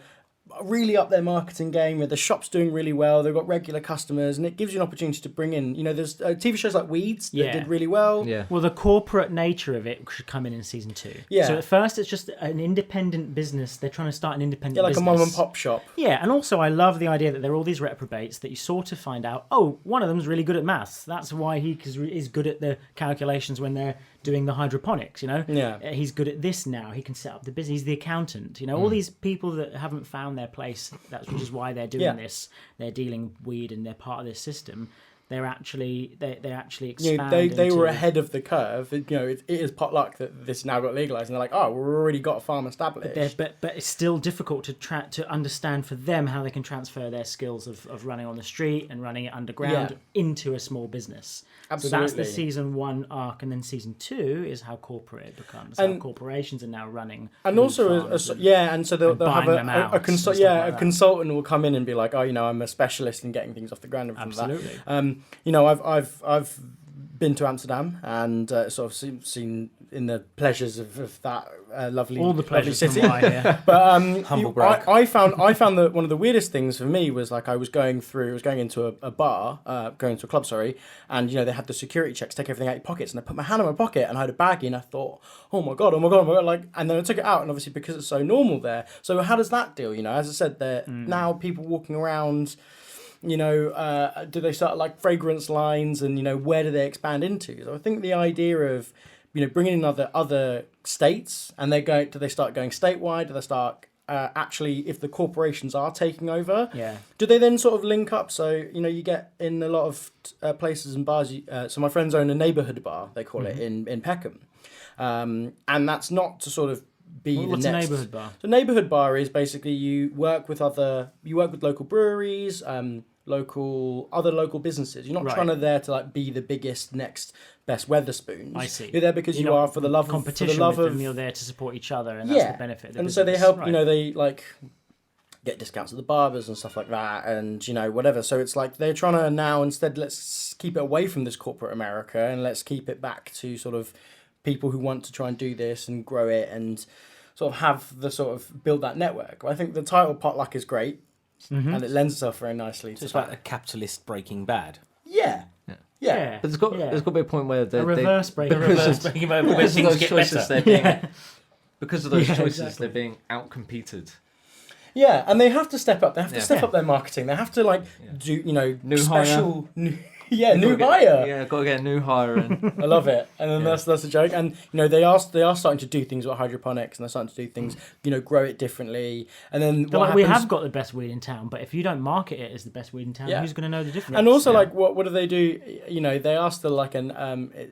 really up their marketing game, where the shop's doing really well. They've got regular customers, and it gives you an opportunity to bring in, there's TV shows like Weeds that did really well. Yeah. Well, the corporate nature of it should come in season 2. Yeah. So at first, it's just an independent business. They're trying to start an independent Like business. a mom and pop shop. Yeah, and also I love the idea that there are all these reprobates that you sort of find out, one of them's really good at maths. That's why he is good at the calculations when they're doing the hydroponics, Yeah. He's good at this now. He can set up the business. He's the accountant. All these people that haven't found their place, which is why they're doing this. They're dealing weed and they're part of this system. They're actually expand. They were into- ahead of the curve. It is potluck that this now got legalized, and they're like, we've already got a farm established. But it's still difficult to understand for them how they can transfer their skills of running on the street and running it underground into a small business. Absolutely. So that's the season 1 arc, and then season 2 is how corporate it becomes. How corporations are now running. And weed also, farms and so they'll have buying them out a and stuff like that. consultant will come in and be like, I'm a specialist in getting things off the ground. And Absolutely. That. I've been to Amsterdam and sort of seen in the pleasures of that lovely, all the lovely pleasures city. from what I hear. But Humble brag. I found that one of the weirdest things for me was like I was going into a bar, going to a club, sorry, and they had the security checks, take everything out of your pockets, and I put my hand in my pocket and I had a baggie, and I thought, oh my god, like, and then I took it out, and obviously because it's so normal there. So how does that deal? As I said, there now people walking around. Do they start like fragrance lines, and where do they expand into? So I think the idea of bringing in other states, and do they start going statewide? Do they start actually, if the corporations are taking over, do they then sort of link up? So you get in a lot of places and bars. So my friends own a neighborhood bar, they call it in Peckham, and that's not to sort of be What's the a next. neighborhood bar? So neighborhood bar is basically you work with local breweries, other local businesses. You're not trying to there to like be the biggest next best Weatherspoons. I see. You're there because you are for the love competition of, for the love with of them. You're there to support each other, and that's the benefit. Of the and so they business. help. Right. They like get discounts at the barbers and stuff like that, and whatever. So it's like they're trying to now instead let's keep it away from this corporate America and let's keep it back to sort of people who want to try and do this and grow it and sort of have the sort of build that network. I think the title Potluck is great, and it lends itself very nicely to It's that. like a capitalist Breaking Bad. Yeah. Yeah. But there's got to be a point where a reverse break. The reverse Breaking Bad, where because of things those get choices better. they're being because of those Yeah, choices exactly. they're being outcompeted. Yeah, and they have to step up. They have to Yeah. step up their marketing. They have to do New special new Gotta get- hire. Yeah, got to get a new hire in. I love it, and then that's a joke. And they are starting to do things with hydroponics, and they're starting to do things, grow it differently. And then They're what like, we happens? have got the best weed in town, but if you don't market it as the best weed in town, Yeah. who's going to know the difference? And also, like, what do they do? They ask the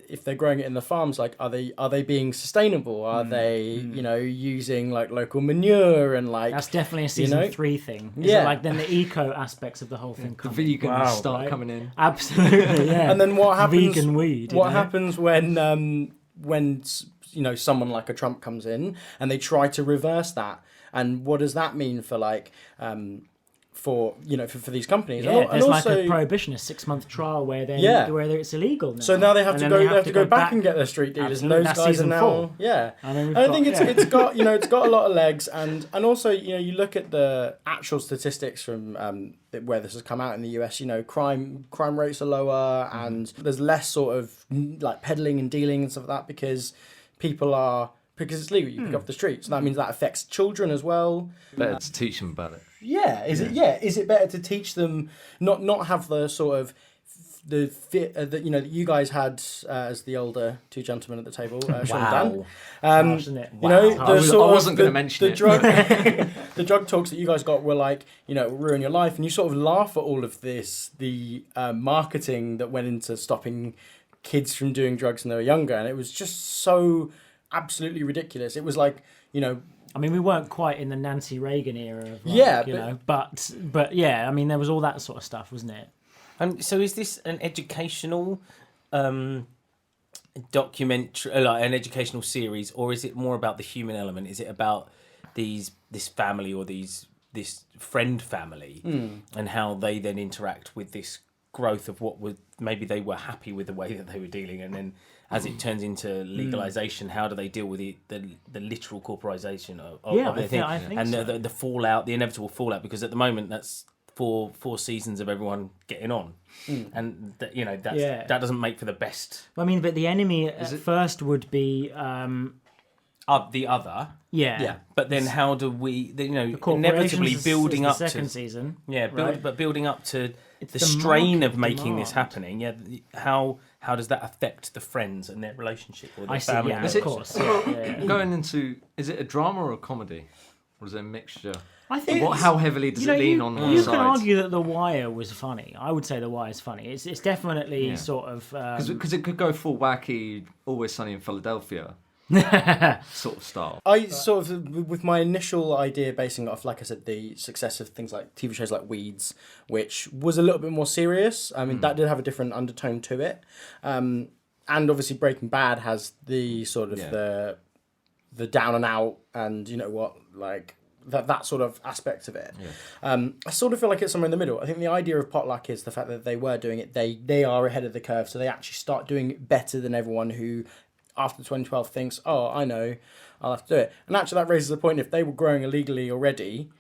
if they're growing it in the farms, like, are they being sustainable? Are they using like local manure and like that's definitely a season 3 thing. Is Yeah. it like then the eco aspects of the whole thing The come in? vegans Wow, start right? coming in. Absolutely, yeah. And then what happens? Vegan weed. What happens when someone like a Trump comes in and they try to reverse that? And what does that mean for like for these companies. Yeah, and there's also, like a prohibition, a 6-month trial where it's illegal now. So now they have to And go. then They have to go back and get their street dealers. Absolutely. And those That's guys are season now. 4. Yeah, I mean, I think it's got it's got a lot of legs, and also you look at the actual statistics from where this has come out in the US. Crime rates are lower, and there's less sort of like peddling and dealing and stuff like that because it's legal. You pick up the street, so that means that affects children as well. Better to teach them about it. Yeah, is it better to teach them not have the sort of the fit that you guys had as the older two gentlemen at the table, Sean and Dan. Harsh, isn't it? I wasn't going to mention the drug the drug talks that you guys got were like ruin your life, and you sort of laugh at all of this, the marketing that went into stopping kids from doing drugs when they were younger, and it was just so absolutely ridiculous. It was like I mean, we weren't quite in the Nancy Reagan era of but yeah, I mean, there was all that sort of stuff, wasn't it? So is this an educational documentary, like an educational series, or is it more about the human element? Is it about this family or this friend family and how they then interact with this growth of what would maybe they were happy with the way that they were dealing, and then as it turns into legalization, how do they deal with the literal corporization of everything, I think and so. the fallout, the inevitable fallout? Because at the moment that's four seasons of everyone getting on, and that doesn't make for the best. I mean, but the enemy at first would be The other, yeah. But then how do we, The inevitably corporations building is up the second to season, but building up to the the strain market of making this demand. happening. Yeah, how does that affect the friends and their relationship or their I see. family? Yeah, Is of it- course. Yeah. Going into, is it a drama or a comedy? Or is it a mixture? I think How heavily does it lean on one you side? can argue that The Wire was funny. I would say The Wire is funny. It's definitely sort of Because it could go full wacky, Always Sunny in Philadelphia sort of style. I sort of, with my initial idea basing it off, like I said, the success of things like TV shows like Weeds, which was a little bit more serious. I mean, that did have a different undertone to it. And obviously Breaking Bad has the sort of the down and out and like that sort of aspect of it. I sort of feel like it's somewhere in the middle. I think the idea of Potluck is the fact that they were doing it. They are ahead of the curve, so they actually start doing it better than everyone who after 2012 thinks, oh, I know, I'll have to do it. And actually that raises the point, if they were growing illegally already,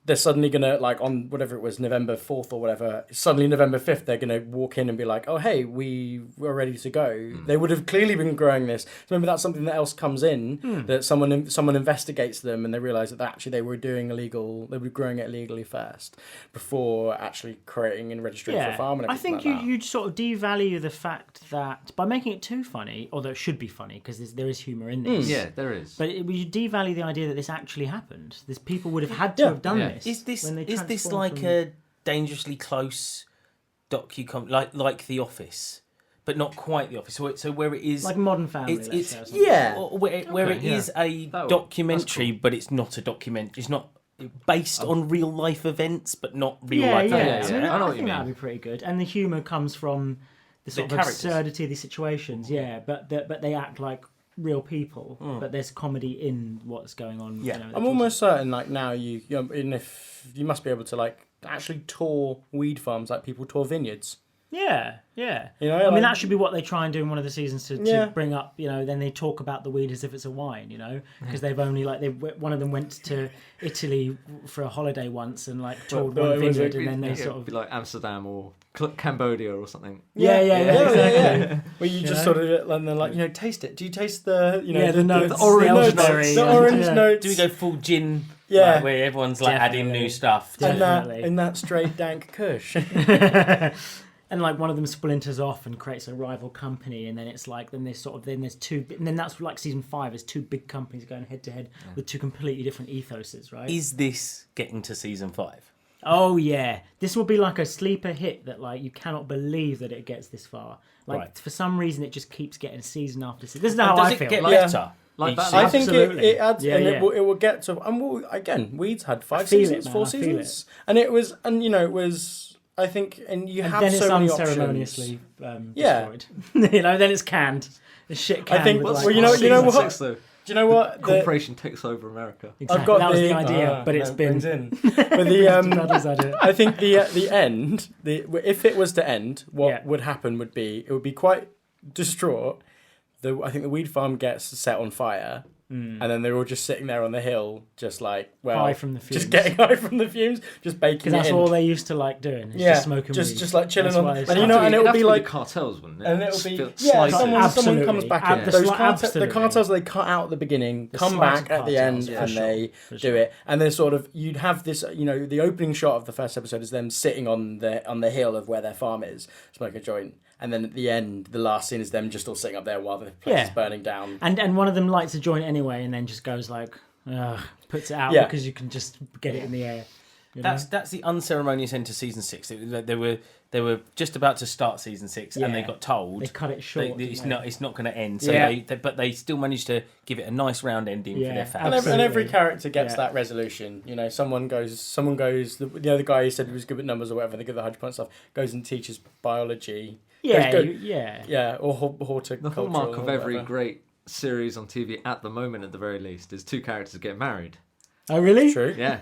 they're suddenly going to, like on whatever it was, November 4th or whatever, suddenly November 5th, they're going to walk in and be like, oh, hey, we were ready to go. They would have clearly been growing this. So maybe that's something that else comes in, that someone investigates them and they realise that actually they were growing it illegally first before actually creating and registering for a farm and I everything think like that. you'd sort of devalue the fact that by making it too funny, although it should be funny because there is humour in this. Yeah, there is. But you devalue the idea that this actually happened. This people would have had to have done Yeah. this. Is this transformed like from- a dangerously close docu-com like The Office, but not quite The Office? So where it is like Modern Family? it's let's say, or something. or where it is a documentary, but it's not a documentary. It's not based on real life events, but not real life events. I mean, I know what you think mean. that'd be pretty good. And the humour comes from the sort of characters. absurdity of the situations. Yeah, but they act like real people. But there's comedy in what's going on. Yeah. I'm almost certain, like now and if you must be able to like actually tour weed farms like people tour vineyards. Yeah. I I mean, like- that should be what they try and do in one of the seasons to Yeah. bring up. Then they talk about the weed as if it's a wine. Because they've only one of them went to Italy for a holiday once and like toured one vineyard, and then they It'd sort of be like Amsterdam or Cambodia or something. yeah, exactly. Where you just know? sort of and then like taste it. Do you taste the the notes, the orange the elderberry, the and- orange yeah. notes? Do we go full gin? Yeah. like, where everyone's like adding Definitely. new stuff. and Definitely. that straight dank Kush? And like one of them splinters off and creates a rival company, and then it's like then there's two, and then that's like season 5 is two big companies going head to head with two completely different ethoses, right? Is this getting to season 5? Oh yeah, this will be like a sleeper hit that like you cannot believe that it gets this far. Like Right. for some reason it just keeps getting season after season. This is how Does I it feel. get Like, better? Like each that- season? I think Absolutely. it adds, Yeah, and yeah. it will get to. And again, Weeds had 5 feel it, seasons, man, 4 I feel seasons, and it was, it was. I think, and you and have then it's so many unceremoniously Yeah. destroyed. Then it's canned. The shit canned. think- with, well, like, you know Season what? 6 though. Do you know what? Corporation takes over America. Exactly. I've got that was the idea, but it's been. in. But the Brothers idea. I think the end. If it was to end, what would happen would be it would be quite distraught. I think the weed farm gets set on fire. And then they're all just sitting there on the hill, just like high from the fumes. just getting high from the fumes, just baking. Because that's it in. all they used to like doing. Is just smoking weed. just like chilling That's on. why they And started. and it would be like the cartels, wouldn't it? and it'll be Slices. someone Absolutely. comes back At in. the Those sli- the absolutely. cartels they cut out at the beginning The come sliced back at the cartels, end for and sure, they for do sure. it. And then sort of you'd have this, the opening shot of the first episode is them sitting on the hill of where their farm is, smoking a joint. And then at the end, the last scene is them just all sitting up there while the place is burning down. And one of them lights a joint anyway, and then just goes like, puts it out because you can just get it in the air. You know? That's the unceremonious end to season 6. They were just about to start season 6, and they got told they cut it short. it's not going to end. So but they still managed to give it a nice round ending for their fans. And every character gets that resolution. Someone goes. The guy who said he was good at numbers or whatever. They give the 100-point stuff. Goes and teaches biology. Or horticulture. The hallmark or of every whatever. great series on TV at the moment, at the very least, is two characters get married. Oh, really? True. Yeah.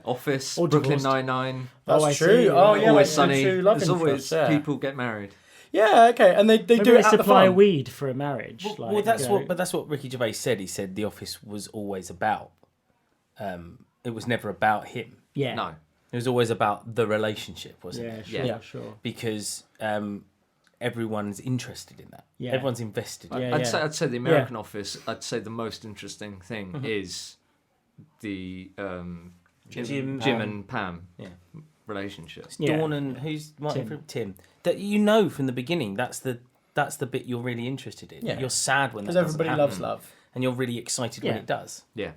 Office, Or Brooklyn divorced. Nine-Nine, That's I true. see. Oh yeah, Always like Sunny. two love There's always interests, people get married. Yeah, okay, and they Maybe do they it at the supply farm. weed for a marriage. Well, that's what Ricky Gervais said. He said The Office was always about. It was never about him. Yeah. No. It was always about the relationship, wasn't Yeah, it? sure, sure. Because everyone's interested in that. Yeah. Everyone's invested. in it. I'd say the American Office. I'd say the most interesting thing is the Jim and Pam Yeah. relationship. Dawn and who's Tim. That from the beginning. That's the bit you're really interested in. Yeah. You're sad when that Because doesn't everybody happen, loves love. and you're really excited when Yeah. it does. Yeah.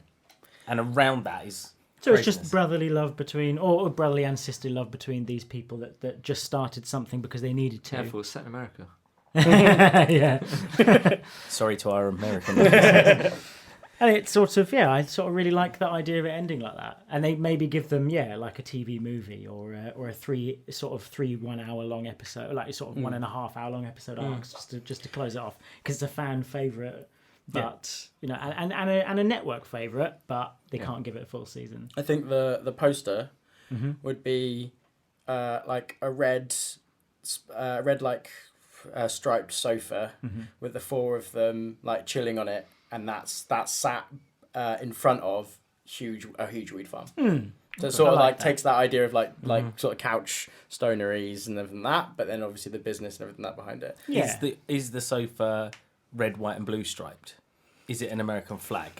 And around that is So it's craziness. just brotherly love between, or brotherly and sisterly love between these people that just started something because they needed to. Careful, it's set in America. Yeah. Sorry to our American listeners. And it's sort of, I sort of really like that idea of it ending like that. And they maybe give them, like a TV movie or a 3 1 hour long episode, like sort of 1.5 hour long episode arcs just to close it off. Because it's a fan favourite, but, and a network favourite, but they can't give it a full season. I think the poster would be like a red striped sofa with the 4 of them like chilling on it, and that's sat in front of a huge weed farm. So it sort of like takes that idea of like sort of couch stoneries and everything that, but then obviously the business and everything that behind it. Yeah. Is the sofa red, white, and blue striped? Is it an American flag?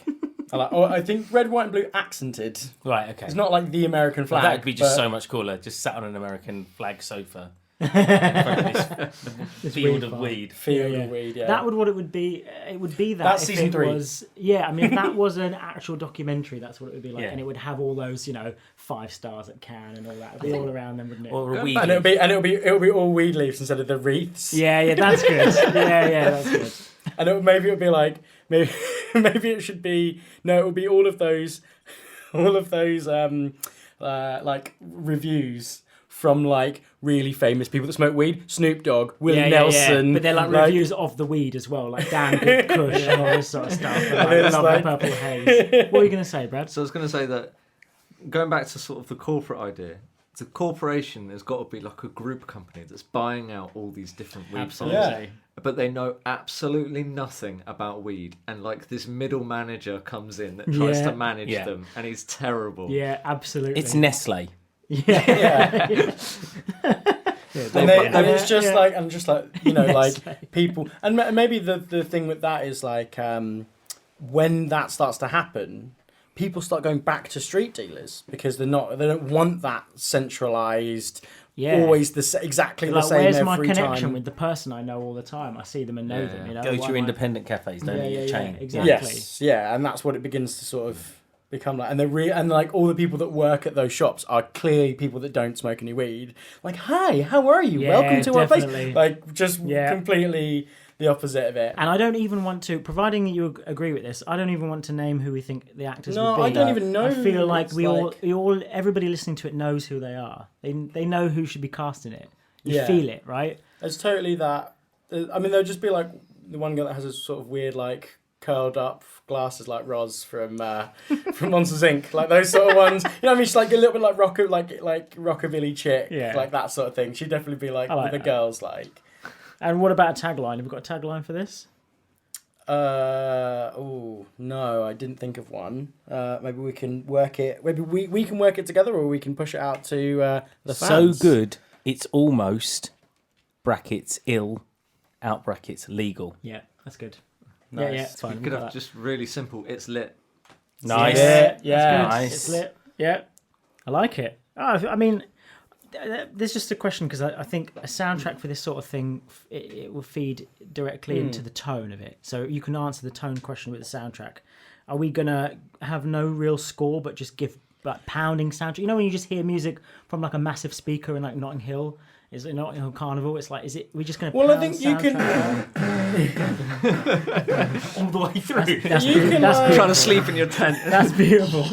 I think red, white, and blue accented. Right. Okay. It's not like the American flag. That would be just but- so much cooler. Just sat on an American flag sofa. In front of this field of weed. Field of weed, yeah. That would it would be. It would be that That's if season it 3. was. Yeah, I mean, if that was an actual documentary, that's what it would be like, Yeah. and it would have all those, 5 stars at Cannes and all that. It'd be all around them, wouldn't it? Or a weed. And it'll be all weed leaves instead of the wreaths. Yeah, that's good. Yeah, that's good. And maybe it'll be like maybe it should be it will be all of those like reviews from like really famous people that smoke weed. Snoop Dogg, Willie Nelson. Yeah. But they're like reviews of the weed as well, like Dan Big Kush and all this sort of stuff. And it's Love like- the Purple Haze. What are you going to say, Brad? So I was going to say that going back to sort of the corporate idea, the corporation has got to be like a group company that's buying out all these different weed Absolutely. farms. But they know absolutely nothing about weed, and like this middle manager comes in that tries Yeah. to manage Yeah. them, and he's terrible. Yeah, absolutely. It's Nestle. Yeah. And it's just like Yes. like people, and maybe the thing with that is like when that starts to happen, people start going back to street dealers because they don't want that centralized. Yeah. Always exactly the Like, same where's every my connection time. with the person I know all the time? I see them and know them. Go to Why your am I- independent cafes. Don't eat a chain. exactly. Yes, yeah, and that's what it begins to sort of become like. And and like all the people that work at those shops are clearly people that don't smoke any weed. Like, hi, how are you? Yeah, Welcome to our definitely. place. Like, just Yeah. completely the opposite of it. And I don't even want to, providing that you agree with this, I don't even want to name who we think the actors No, would be. I don't even know I feel who like it's we like. all, everybody listening to it knows who they are. They know who should be casting it. You Yeah. feel it, right? It's totally that. I mean, there'll just be like the one girl that has a sort of weird like curled up glasses like Roz from Monsters Inc. Like those sort of ones. You know what I mean? She's like a little bit like rockabilly chick, Yeah. like that sort of thing. She'd definitely be like, I like with the that. girls like. And what about a tagline? Have we got a tagline for this? Oh no, I didn't think of one. Maybe we can work it. Maybe we can work it together, or we can push it out to the So fans. good, it's almost brackets ill, out brackets legal. Yeah, that's good. Nice. Yeah, it's fine. You We've could got have that. just really simple. It's lit. Nice. Yeah, That's yeah. good. Nice. It's lit. Yeah, I like it. Oh, I mean, there's just a question because I think a soundtrack for this sort of thing it will feed directly into the tone of it. So you can answer the tone question with the soundtrack. Are we gonna have no real score but just give like pounding soundtrack? You know when you just hear music from like a massive speaker in like Notting Hill. Is it Notting Hill Carnival? It's like, is it? We're just going to. Well, I think you can. All the way through. That's You can, that's, Trying to sleep in your tent. that's beautiful.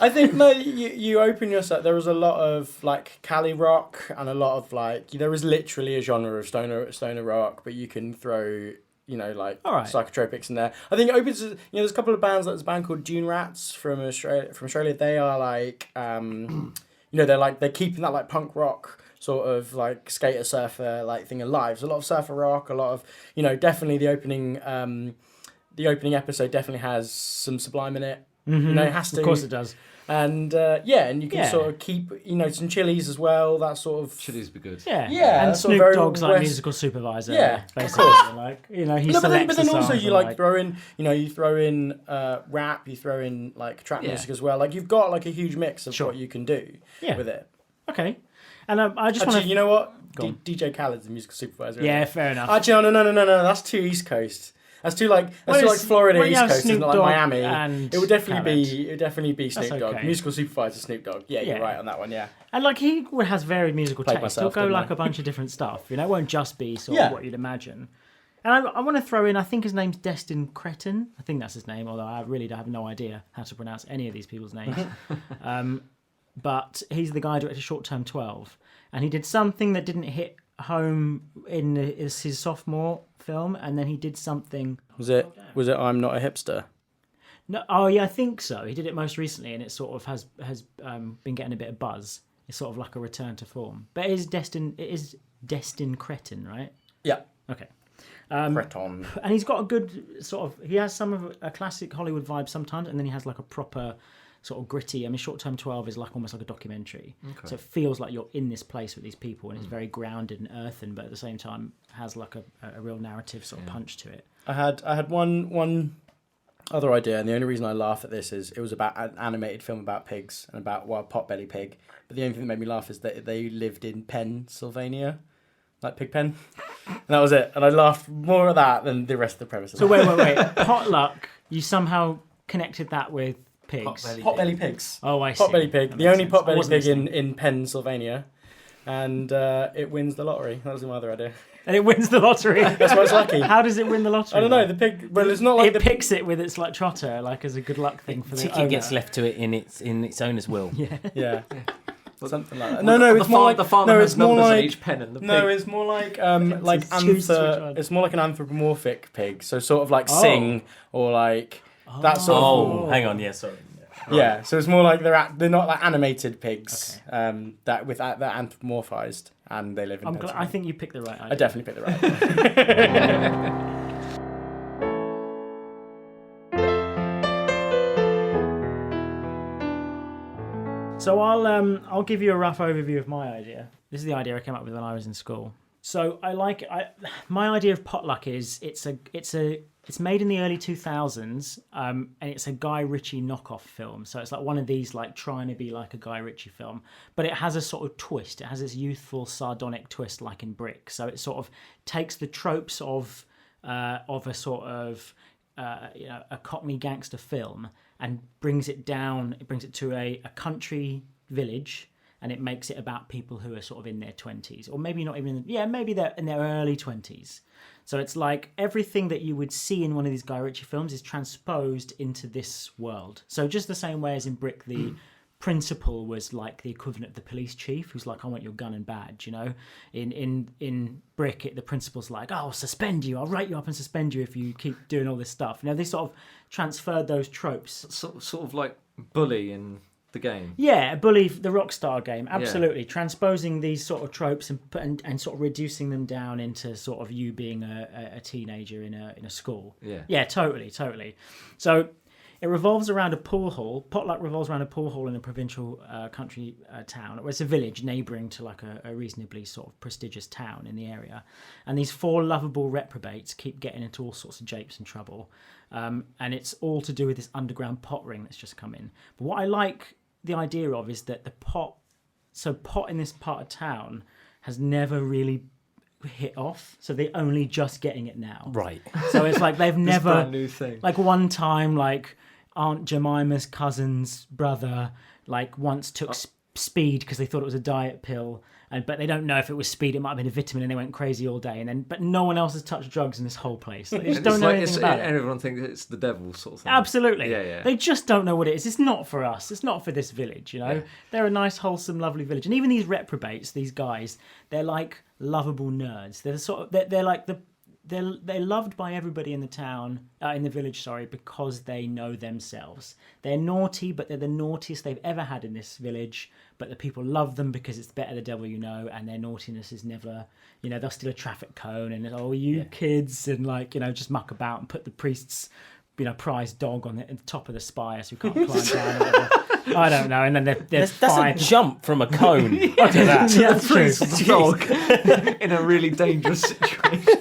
I think no, you open yourself. There was a lot of like Cali rock and a lot of like there is literally a genre of stoner rock, but you can throw like All right. psychotropics in there. I think it opens. There's a couple of bands. Like there's a band called Dune Rats from Australia. They are like they're keeping that like punk rock sort of like skater surfer like thing alive. There's a lot of surfer rock. A lot of definitely the opening episode definitely has some Sublime in it. Mm-hmm. It has to. Of course it does. And and you can Yeah. sort of keep some chilies as well. That sort of Chilies be good. Yeah, Yeah, And that's sort of Snoop very Dogg's like West- musical supervisor. Yeah, of basically. course. Like he no, selects but then the also songs you and, like throw in you throw in rap, you throw in like trap Yeah. music as well. Like you've got like a huge mix of Sure. what you can do Yeah. with it. Okay, and I just want Actually, to. you know what? Go on. DJ Khaled's the musical supervisor. Yeah, isn't fair enough. it? Actually, no. That's too East Coast. That's too like it's- Florida when you East have Coast, Snoop isn't it? Like Dogg Miami. and It would definitely Khaled. be Snoop That's Dogg. okay. Musical supervisor Snoop Dogg. Yeah, Yeah. you're right on that one. Yeah. And like he has very musical Played taste. myself, He'll go didn't like I? a bunch of different stuff. It won't just be sort Yeah. of what you'd imagine. And I want to throw in. I think his name's Destin Cretin. I think that's his name. Although I really have no idea how to pronounce any of these people's names. But he's the guy who directed Short Term 12, and he did something that didn't hit home in his sophomore film, and then he did something. Was it I'm Not a Hipster? No, oh yeah, I think so. He did it most recently, and it sort of has been getting a bit of buzz. It's sort of like a return to form. But it is Destin Cretin, right? Yeah. Okay. Creton. And he's got a good sort of. He has some of a classic Hollywood vibe sometimes, and then he has like a proper sort of gritty. I mean, Short Term 12 is like almost like a documentary, so it feels like you're in this place with these people, and it's very grounded and earthen, but at the same time has like a real narrative sort of punch to it. I had one other idea, and the only reason I laugh at this is it was about an animated film about pigs and about wild potbelly pig. But the only thing that made me laugh is that they lived in Pennsylvania, like Pigpen, and that was it. And I laughed more at that than the rest of the premise. So wait. Potluck. You somehow connected that with pigs. Potbelly pigs. Oh, I see. Potbelly pig. That The makes only sense. I potbelly wasn't pig listening. in Pennsylvania, and it wins the lottery. That was my other idea. And it wins the lottery. That's why it's lucky. How does it win the lottery? I don't know. The pig. Well, it's not like it picks it with its like trotter, like as a good luck thing for the Ticket owner. gets left to it in its owner's will. Yeah. Something like that. Well, No, the it's more like the farmer no, has it's more numbers on like each pen, and the no, pig. it's more like choose which one. It's more like an anthropomorphic pig. So sort of like Oh. Sing or like that sort of. Oh, hang on. Yeah, sorry. Yeah, so it's more like they're not like animated pigs. That they're anthropomorphized and they live in. I Pennsylvania. think you picked the right idea. I definitely picked the right one. So I'll give you a rough overview of my idea. This is the idea I came up with when I was in school. So my idea of Potluck is it's made in the early 2000s, and it's a Guy Ritchie knockoff film. So it's like one of these like trying to be like a Guy Ritchie film, but it has a sort of twist. It has this youthful sardonic twist like in Brick. So it sort of takes the tropes of a sort of a Cockney gangster film and brings it down. It brings it to a country village, and it makes it about people who are sort of in their 20s, or maybe not even. Maybe they're in their early 20s. So it's like everything that you would see in one of these Guy Ritchie films is transposed into this world. So just the same way as in Brick, the principal was like the equivalent of the police chief, who's like, I want your gun and badge, you know. In Brick, the principal's like, I'll suspend you, I'll write you up and suspend you if you keep doing all this stuff. You know, they sort of transferred those tropes. Sort of like Bully in the game. Yeah, Bully, the Rockstar game, absolutely. Yeah. Transposing these sort of tropes and sort of reducing them down into sort of you being a teenager in a school. Yeah, totally. So it revolves around a pool hall. Potluck revolves around a pool hall in a provincial country town. It's a village neighbouring to like a reasonably sort of prestigious town in the area. And these 4 lovable reprobates keep getting into all sorts of japes and trouble. And it's all to do with this underground pot ring that's just come in. But what I like the idea of is that pot in this part of town has never really hit off, so they're only just getting it now. Right. So it's like they've never... brand new thing. Like one time, like Aunt Jemima's cousin's brother like once took speed because they thought it was a diet pill, but they don't know if it was speed. It might have been a vitamin, and they went crazy all day. But no one else has touched drugs in this whole place. They just don't know anything about it. Everyone thinks it's the devil sort of thing. Absolutely. Yeah. They just don't know what it is. It's not for us. It's not for this village, you know. Yeah. They're a nice, wholesome, lovely village. And even these reprobates, these guys, they're like lovable nerds. They're sort of they're like they're loved by everybody in the town, in the village, because they know themselves. They're naughty, but they're the naughtiest they've ever had in this village. But the people love them because it's better the devil you know, and their naughtiness is never, you know, they'll steal a traffic cone and kids, and like, you know, just muck about and put the priest's, you know, prize dog on the top of the spire so he can't climb down. Or whatever. I don't know. And then that's a jump from a cone. Okay, that's true. Dog in a really dangerous situation.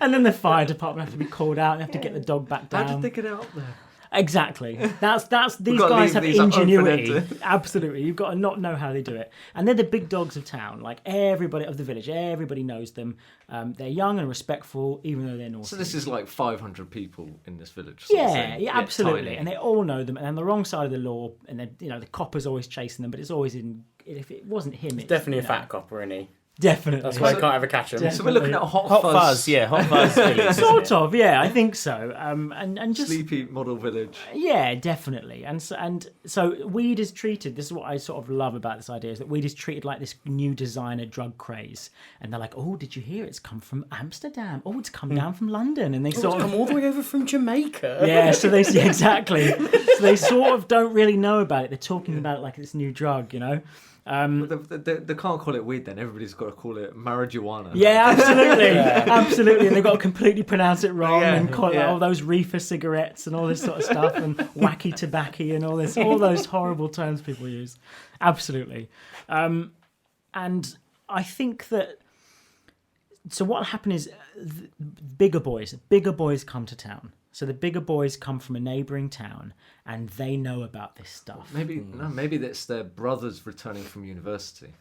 And then the fire department have to be called out and have to get the dog back down. How did they get it up there? Exactly. That's these guys have ingenuity. Absolutely. You've got to not know how they do it. And they're the big dogs of town. Like everybody of the village, everybody knows them. They're young and respectful, even though they're naughty. So this is like 500 people in this village. Yeah, absolutely. Tiny. And they all know them, and on the wrong side of the law. And then, you know, the copper's always chasing them, but it's always if it wasn't him, it's definitely a fat copper, isn't he? Definitely. That's why I can't ever catch him. Definitely. So we're looking at Hot Fuzz. Hot Fuzz village. Sort of, yeah, I think so. And just sleepy model village. Yeah, definitely. And so weed is treated. This is what I sort of love about this idea, is that weed is treated like this new designer drug craze. And they're like, oh, did you hear it's come from Amsterdam? Oh, it's come down from London. And they it's come all the way over from Jamaica. Yeah, so exactly. So they sort of don't really know about it. They're talking about it like it's a new drug, you know. They can't call it weed then. Everybody's got to call it marijuana. Yeah, absolutely. Absolutely. And they've got to completely pronounce it wrong and call it all those reefer cigarettes and all this sort of stuff and wacky tobacco and all those horrible terms people use. Absolutely. And I think that... So what happened is bigger boys come to town. So the bigger boys come from a neighbouring town, and they know about this stuff. Maybe that's their brothers returning from university.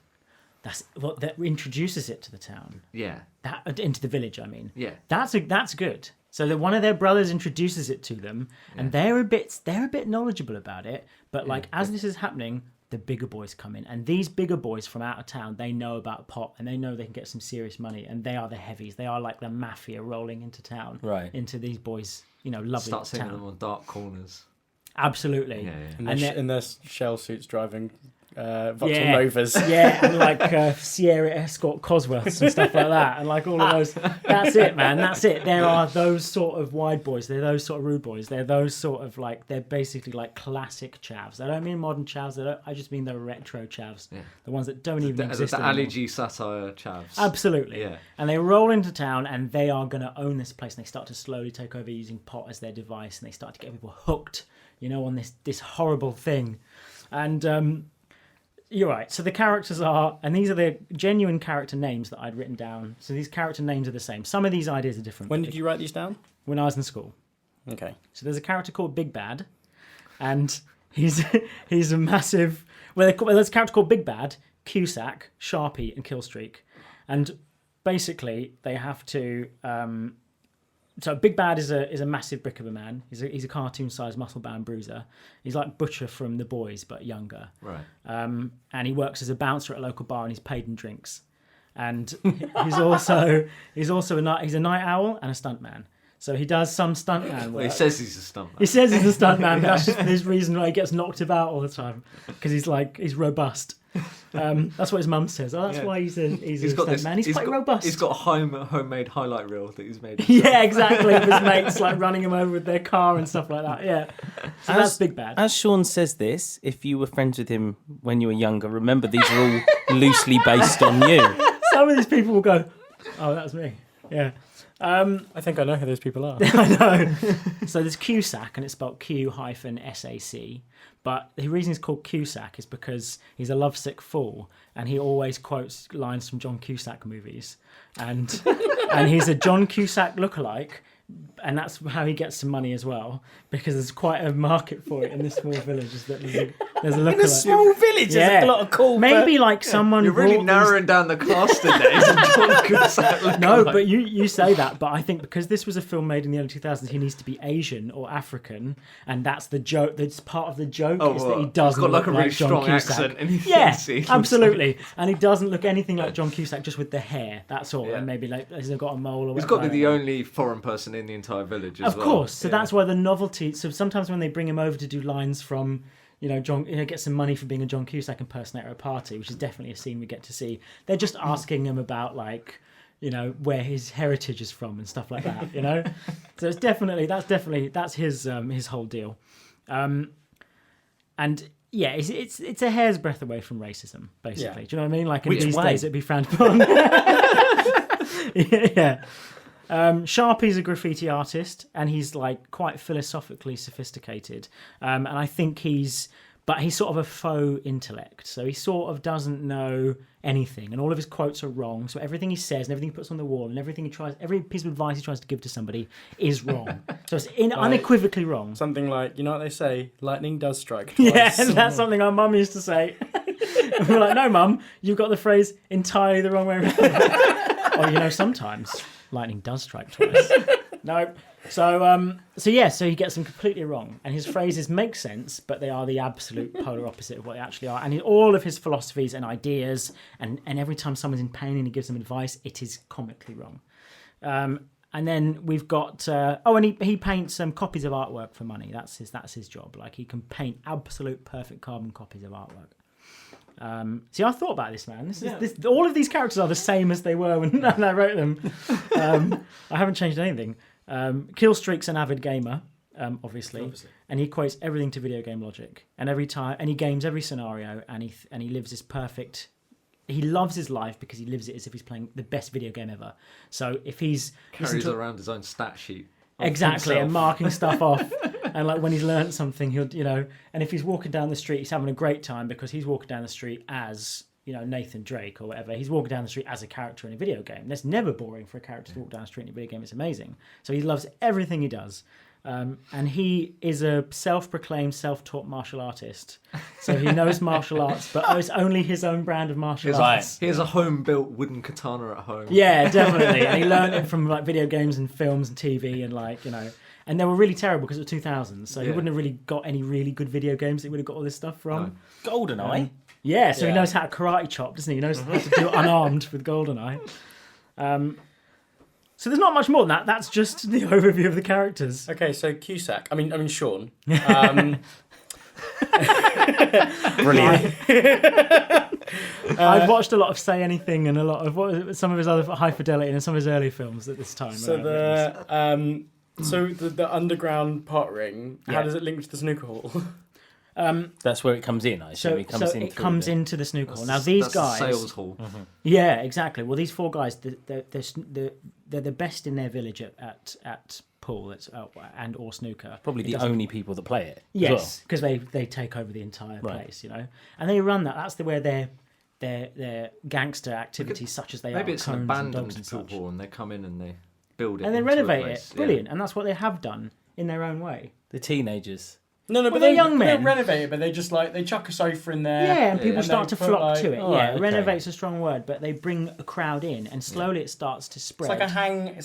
That's what that introduces it to the town. Yeah, that into the village. I mean, yeah, that's good. So that one of their brothers introduces it to them, and they're a bit knowledgeable about it. But as this is happening, the bigger boys come in, and these bigger boys from out of town, they know about pot, and they know they can get some serious money, and they are the heavies. They are like the mafia rolling into town, right? Into these boys, you know, lovely Start seeing town. them on dark corners. Absolutely. Yeah. And in their shell suits driving Vauxhall Novas. Yeah, and like Sierra Escort Cosworths and stuff like that. And like all of those. That's it, man. That's it. There are those sort of wide boys. They're those sort of rude boys. They're those sort of like, they're basically like classic chavs. I don't mean modern chavs. I just mean the retro chavs. Yeah. The ones that don't even exist the anymore. Ali G satire chavs. Absolutely. Yeah. And they roll into town, and they are going to own this place. And they start to slowly take over using pot as their device. And they start to get people hooked, you know, on this horrible thing. And you're right. So the characters are, and these are the genuine character names that I'd written down. So these character names are the same. Some of these ideas are different. When did you write these down? When I was in school. Okay. So there's a character called Big Bad, and he's a massive. Well, there's a character called Big Bad, Cusack, Sharpie, and Killstreak, and basically they have to. So Big Bad is a massive brick of a man. He's a cartoon-sized muscle-bound bruiser. He's like Butcher from The Boys, but younger. Right. And he works as a bouncer at a local bar, and he's paid in drinks. And he's also a night owl and a stuntman. So he does some stuntman work. Well, he says he's a stuntman. He says he's a stuntman, but that's just his reason why he gets knocked about all the time, because he's robust. That's what his mum says. Oh, that's why he's a stuntman. He's quite robust. He's got a homemade highlight reel that he's made. Yeah, exactly. Of his mates like running him over with their car and stuff like that. Yeah, so that's big bad. As Sean says this, if you were friends with him when you were younger, remember these are all loosely based on you. Some of these people will go, "Oh, that's me." Yeah. I think I know who those people are. I know. So there's Cusack, and it's spelled Q-SAC. But the reason he's called Cusack is because he's a lovesick fool, and he always quotes lines from John Cusack movies, and he's a John Cusack lookalike, and that's how he gets some money as well, because there's quite a market for it in this small village. Is that there's a lookalike. In a small village, there's a lot of cool. Maybe like someone. You're really narrowing down the casting there. He's a John Cusack lookalike. No, but you say that, but I think because this was a film made in the early 2000s, he needs to be Asian or African, and that's the joke. That's part of the joke is that he doesn't got like look a really John strong Cusack. accent, and he Yeah, thinks he looks absolutely, and he doesn't look anything like John Cusack, just with the hair. That's all, Yeah. and maybe like he's got a mole. Or He's got to whatever. be the only foreign person in the entire village. As Of well. course, so Yeah. that's why the novelty. So sometimes when they bring him over to do lines from, John, get some money for being a John Cusack impersonator at a party, which is definitely a scene we get to see. They're just asking him about where his heritage is from and stuff like that. So it's that's his whole deal, and yeah, it's a hair's breadth away from racism, basically. Yeah. Do you know what I mean? Like in Which these way? days, it'd be frowned upon. Yeah. Sharpie's a graffiti artist, and he's like quite philosophically sophisticated. And I think he's sort of a faux intellect. So he sort of doesn't know anything, and all of his quotes are wrong. So everything he says and everything he puts on the wall and every piece of advice he tries to give to somebody is wrong. So it's unequivocally wrong. Something like, what they say, lightning does strike twice. Yeah, and that's something our mum used to say. We're like, no, mum, you've got the phrase entirely the wrong way around. Or, sometimes lightning does strike twice. No. So he gets them completely wrong. And his phrases make sense, but they are the absolute polar opposite of what they actually are. And all of his philosophies and ideas, and every time someone's in pain and he gives them advice, it is comically wrong. And then we've got and he paints copies of artwork for money. That's his job. Like, he can paint absolute perfect carbon copies of artwork. See, I thought about this, man. All of these characters are the same as they were when I wrote them. I haven't changed anything. Killstreak's an avid gamer, obviously, and he equates everything to video game logic. And every time, and he games every scenario, and he lives this perfect. He loves his life because he lives it as if he's playing the best video game ever. So if he's carries around his own stat sheet. Exactly, himself. and marking stuff off. And like when he's learned something, he'll, and if he's walking down the street, he's having a great time because he's walking down the street as, Nathan Drake or whatever. He's walking down the street as a character in a video game. That's never boring for a character to walk down the street in a video game. It's amazing. So he loves everything he does. And he is a self-proclaimed, self-taught martial artist. So he knows martial arts, but it's only his own brand of martial arts. He has a home-built wooden katana at home. Yeah, definitely. And he learned it from like video games and films and TV and and they were really terrible because it was 2000s. So he wouldn't have really got any really good video games that he would have got all this stuff from. No. GoldenEye. Yeah, so he knows how to karate chop, doesn't he? He knows how to do it unarmed with GoldenEye. So there's not much more than that. That's just the overview of the characters. Okay, so Cusack. I mean Sean. Brilliant. I've watched a lot of Say Anything and a lot of some of his other High Fidelity and some of his early films at this time. So the underground pot ring. How does it link to the snooker hall? That's where it comes in, I assume. It comes into the snooker hall. Now these guys, the sales hall. Mm-hmm. Yeah, exactly. Well, these four guys, they're the best in their village at pool and or snooker. Probably the only people that play it. Yes, because they take over the entire place, and they run that. That's where their gangster activities, such as they Maybe are it's an cones and abandoned dogs and pool such, hall, and they come in and they build it and they into a renovate place. it. Brilliant, and that's what they have done in their own way. The teenagers. No, Well, but they're they young men. They renovate it, but they just they chuck a sofa in there. Yeah, and people and start they to put, flock to it. okay. Renovate's a strong word, but they bring a crowd in, and slowly it starts to spread. It's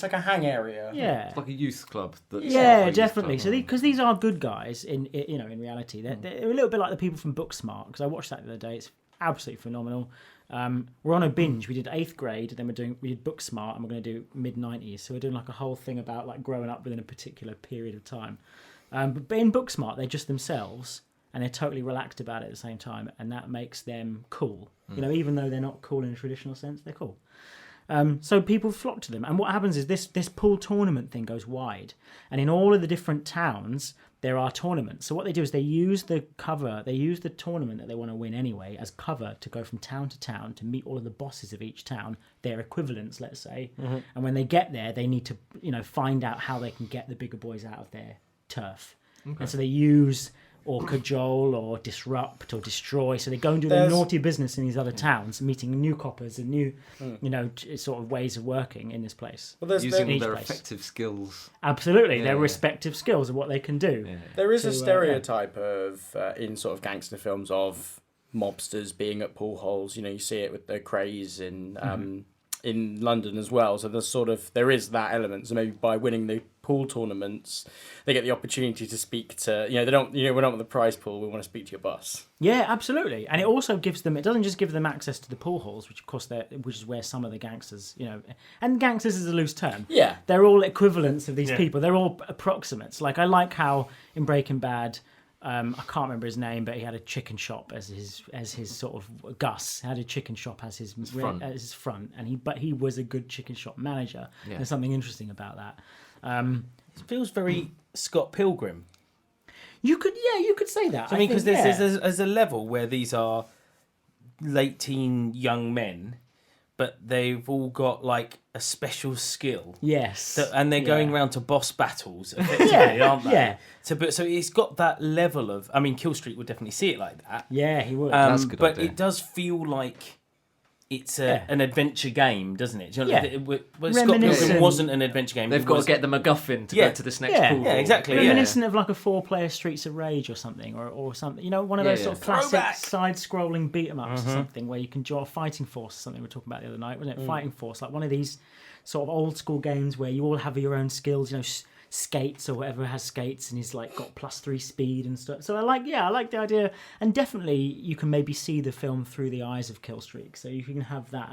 like a hang area. Yeah. It's like a youth club. Yeah, definitely. So because these are good guys in reality, they're a little bit like the people from Booksmart. Because I watched that the other day. It's absolutely phenomenal. we're on a binge. We did 8th grade, then we did Book Smart, and we're going to do mid-90s. So we're doing like a whole thing about like growing up within a particular period of time. But in Book Smart, they're just themselves, and they're totally relaxed about it at the same time, and that makes them cool. You know, even though they're not cool in a traditional sense, they're cool. So people flock to them, and what happens is this pool tournament thing goes wide, and in all of the different towns there are tournaments. So what they do is they use the tournament that they want to win anyway as cover to go from town to town to meet all of the bosses of each town, their equivalents, let's say. And when they get there, they need to find out how they can get the bigger boys out of their turf. And so they use or cajole or disrupt or destroy. So they go and do their naughty business in these other towns, meeting new coppers and new, sort of ways of working in this place. Well, using their effective skills. Absolutely, their respective skills and what they can do. Yeah. There is a stereotype of in sort of gangster films of mobsters being at pool holes. You see it with the Craze in London as well. So there is that element. So maybe by winning the pool tournaments, they get the opportunity to speak to, they don't, we're not with the prize pool, we want to speak to your boss. Yeah, absolutely. And it also gives them, it doesn't just give them access to the pool halls, which of course which is where some of the gangsters, and gangsters is a loose term. Yeah. They're all equivalents of these people. They're all approximates. Like I like how in Breaking Bad, I can't remember his name, but he had a chicken shop as his sort of Gus had a chicken shop as his front, and he was a good chicken shop manager. Yeah. There's something interesting about that. It feels very Scott Pilgrim. You could say that. So, I mean, because there's a level where these are late teen young men, but they've all got like a special skill. Yes. And they're going around to boss battles, effectively, aren't they? Yeah. So it's got that level of. I mean, Kill Street would definitely see it like that. Yeah, he would. That's a good but idea. it does feel like it's an adventure game, doesn't it? Do you know, Yeah. Scott Pilgrim wasn't an adventure game. They've got to get the MacGuffin to go to this next pool. Yeah, exactly. Reminiscent of like a 4-player Streets of Rage or something, or something. One of those sort of classic side-scrolling beat-em-ups or something where you can draw a fighting force. Something we were talking about the other night, wasn't it? Fighting force, like one of these sort of old-school games where you all have your own skills. Skates or whatever has skates, and he's like got +3 speed and stuff. So I like the idea, and definitely you can maybe see the film through the eyes of Killstreak, so you can have that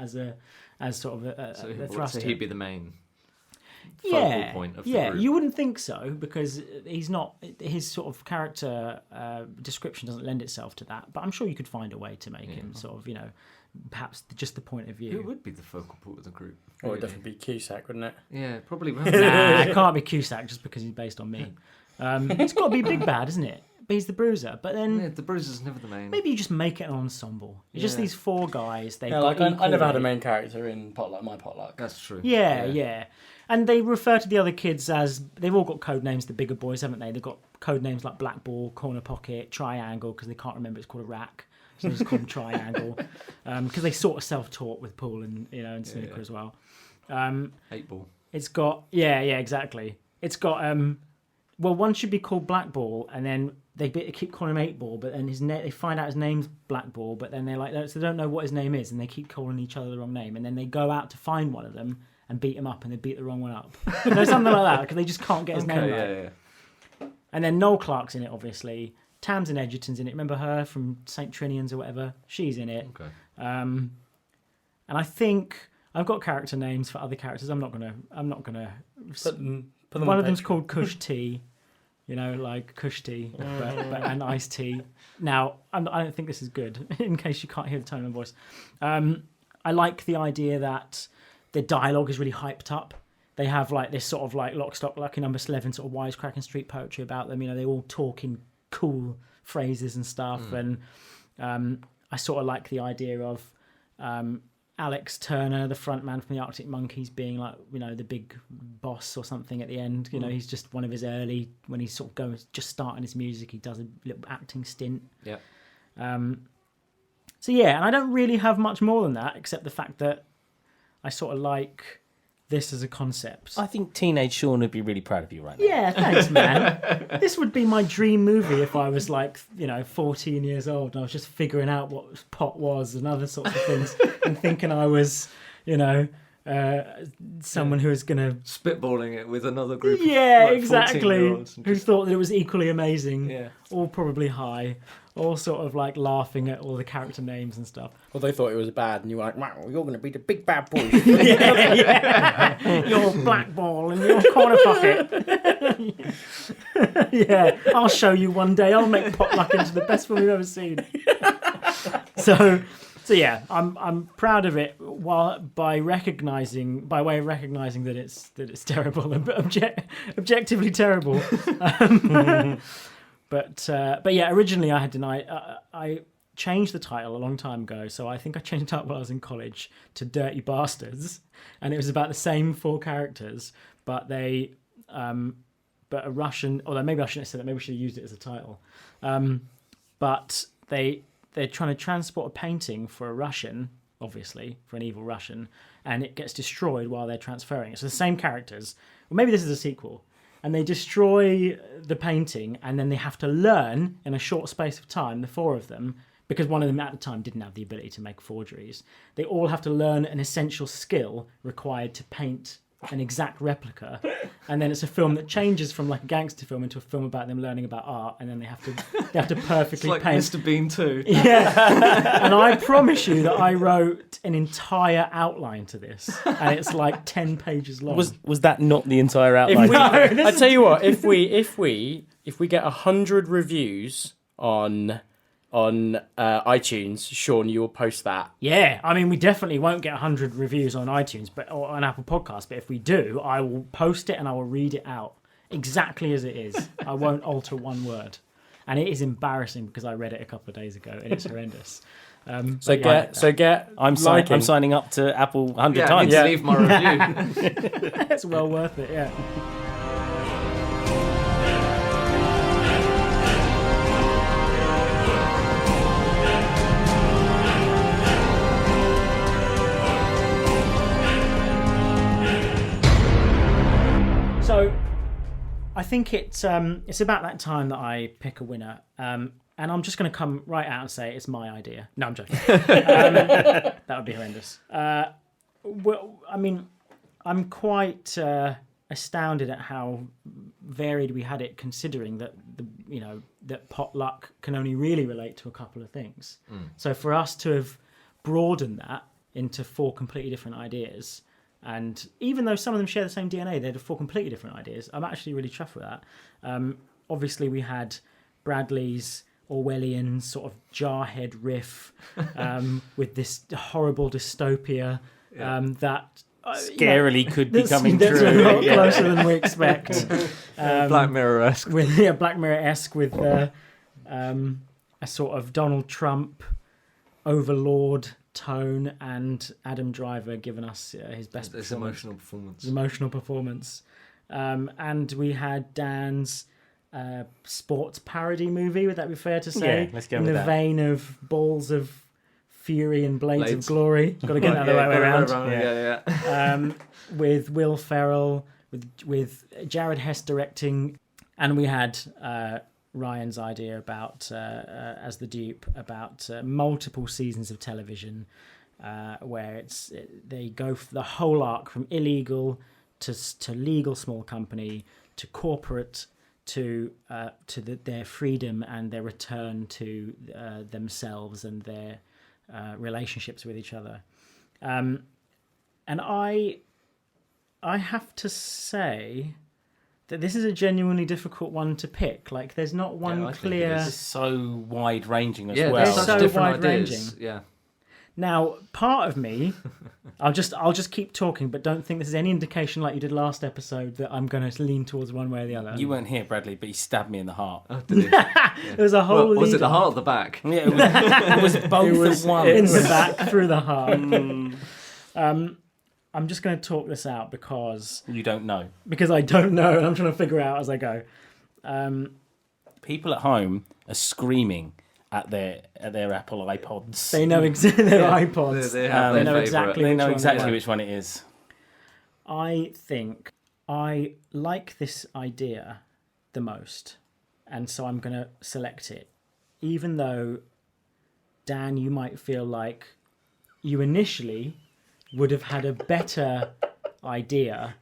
as sort of a thrust. So he'd be the main focal point of the group. You wouldn't think so, because he's not. His sort of character description doesn't lend itself to that. But I'm sure you could find a way to make him sort of perhaps just the point of view. Who would be the focal point of the group? Or it'd definitely be Cusack, wouldn't it? Yeah, probably will. Nah, it can't be Cusack just because he's based on me. It's got to be Big Bad, isn't it? But he's the Bruiser. But then the Bruiser's never the main. maybe you just make it an ensemble. It's just these 4 guys. They've got I never had a equal- main character in My Potluck. That's true. Yeah. And they refer to the other kids as, they've all got code names, the bigger boys, haven't they? They've got code names like Black Ball, Corner Pocket, Triangle, because they can't remember it's called a rack. So they just call them Triangle. Because they sort of self-taught with Pool and Snooker as well. 8 Ball. It's got, exactly. It's got, one should be called Black Ball, and then they keep calling him 8 Ball, but then they find out his name's Black Ball, but then they're like, so they don't know what his name is, and they keep calling each other the wrong name, and then they go out to find one of them and beat him up, and they beat the wrong one up. Something like that, because they just can't get his name right. Yeah. And then Noel Clark's in it, obviously. Tamsin Edgerton's in it. Remember her from St. Trinian's or whatever? She's in it. Okay. And I think I've got character names for other characters. I'm not gonna. Put them One of them's called Kush Tea, like Kush Tea, but and iced tea. Now, I don't think this is good. In case you can't hear the tone of my voice, I like the idea that the dialogue is really hyped up. They have like this sort of like Lock, Stock, Lucky Number 11 sort of wisecracking street poetry about them. They all talk in cool phrases and stuff, and I sort of like the idea of Alex Turner, the front man from the Arctic Monkeys, being like the big boss or something at the end. He's just one of his early, when he's sort of just starting his music, he does a little acting stint. Yeah. So yeah, and I don't really have much more than that, except the fact that I sort of like this as a concept. I think teenage Sean would be really proud of you right now. Yeah, thanks, man. This would be my dream movie if I was 14 years old and I was just figuring out what pot was and other sorts of things and thinking I was, someone who is going to... Spitballing it with another group Yeah, of like, exactly. 14-year-olds and Who just- thought that it was equally amazing, Yeah. all probably high, all sort of like laughing at all the character names and stuff. Well, they thought it was bad, and you were like, wow, you're going to be the big bad boy. Yeah. You're black ball and you're corner pocket. Yeah, I'll show you one day. I'll make Potluck into the best film we've ever seen. So yeah, I'm proud of it. By way of recognizing that it's terrible and objectively terrible. But yeah, originally I had denied. I changed the title a long time ago, so I think I changed the title while I was in college to Dirty Bastards, and it was about the same 4 characters, but they, but a Russian. Although maybe I shouldn't have said that. Maybe we should have used it as a title. But they're trying to transport a painting for a Russian, obviously for an evil Russian, and it gets destroyed while they're transferring it. So the same characters. Well, maybe this is a sequel. And they destroy the painting, and then they have to learn in a short space of time, the 4 of them, because one of them at the time didn't have the ability to make forgeries. They all have to learn an essential skill required to paint an exact replica. And then it's a film that changes from like a gangster film into a film about them learning about art, and then they have to perfectly It's like paint. Mr. Bean 2. Yeah. And I promise you that I wrote an entire outline to this, and it's like 10 pages long. Was that not the entire outline? I tell you what, if we get 100 reviews on iTunes, Sean, you will post that. Yeah, I mean, we definitely won't get 100 reviews on iTunes or on Apple Podcasts, but if we do, I will post it and I will read it out exactly as it is. I won't alter one word. And it is embarrassing because I read it a couple of days ago and it's horrendous. I'm signing up to Apple 100 I times. need to leave my review. It's well worth it, yeah. So, I think it's about that time that I pick a winner, and I'm just going to come right out and say it's my idea. No, I'm joking. That would be horrendous. Well, I mean, I'm quite astounded at how varied we had it, considering that that potluck can only really relate to a couple of things. So for us to have broadened that into 4 completely different ideas. And even though some of them share the same DNA, they're 4 completely different ideas. I'm actually really chuffed with that. Obviously, we had Bradley's Orwellian sort of jarhead riff with this horrible dystopia that Scarily could be coming that's true. a lot closer than we expect. Black Mirror-esque. With Black Mirror-esque with a sort of Donald Trump overlord tone, and Adam Driver giving us his best This performance. emotional performance. And we had Dan's sports parody movie, would that be fair to say? Yeah, let's go in with the that. vein of Balls of Fury and Blades of Blades. Glory. Got to get that the right way around. Yeah. With Will Ferrell, with Jared Hess directing, and we had Ryan's idea about as the dupe about multiple seasons of television where they go for the whole arc from illegal to legal small company to corporate to their freedom and their return to themselves and their relationships with each other. And I have to say that this is a genuinely difficult one to pick. Like, there's not one I think it clear. It's so wide ranging as Yeah, well. there's They're such so different wide-ranging. ideas. Yeah. Now, part of me, I'll just keep talking, but don't think this is any indication, like you did last episode, that I'm going to lean towards one way or the other. You weren't here, Bradley, but he stabbed me in the heart. Oh, did he? There's a whole. Well, was it lead the up heart or the back? Yeah, it was both It was at once. in the back through the heart. I'm just going to talk this out because You don't know. I don't know, and I'm trying to figure out as I go. People at home are screaming at their Apple iPods. They know exactly their iPods. They have They their know favourite. exactly. They which know one exactly want. which one it is. I think I like this idea the most, and so I'm going to select it. Even though, Dan, you might feel like you initially would have had a better idea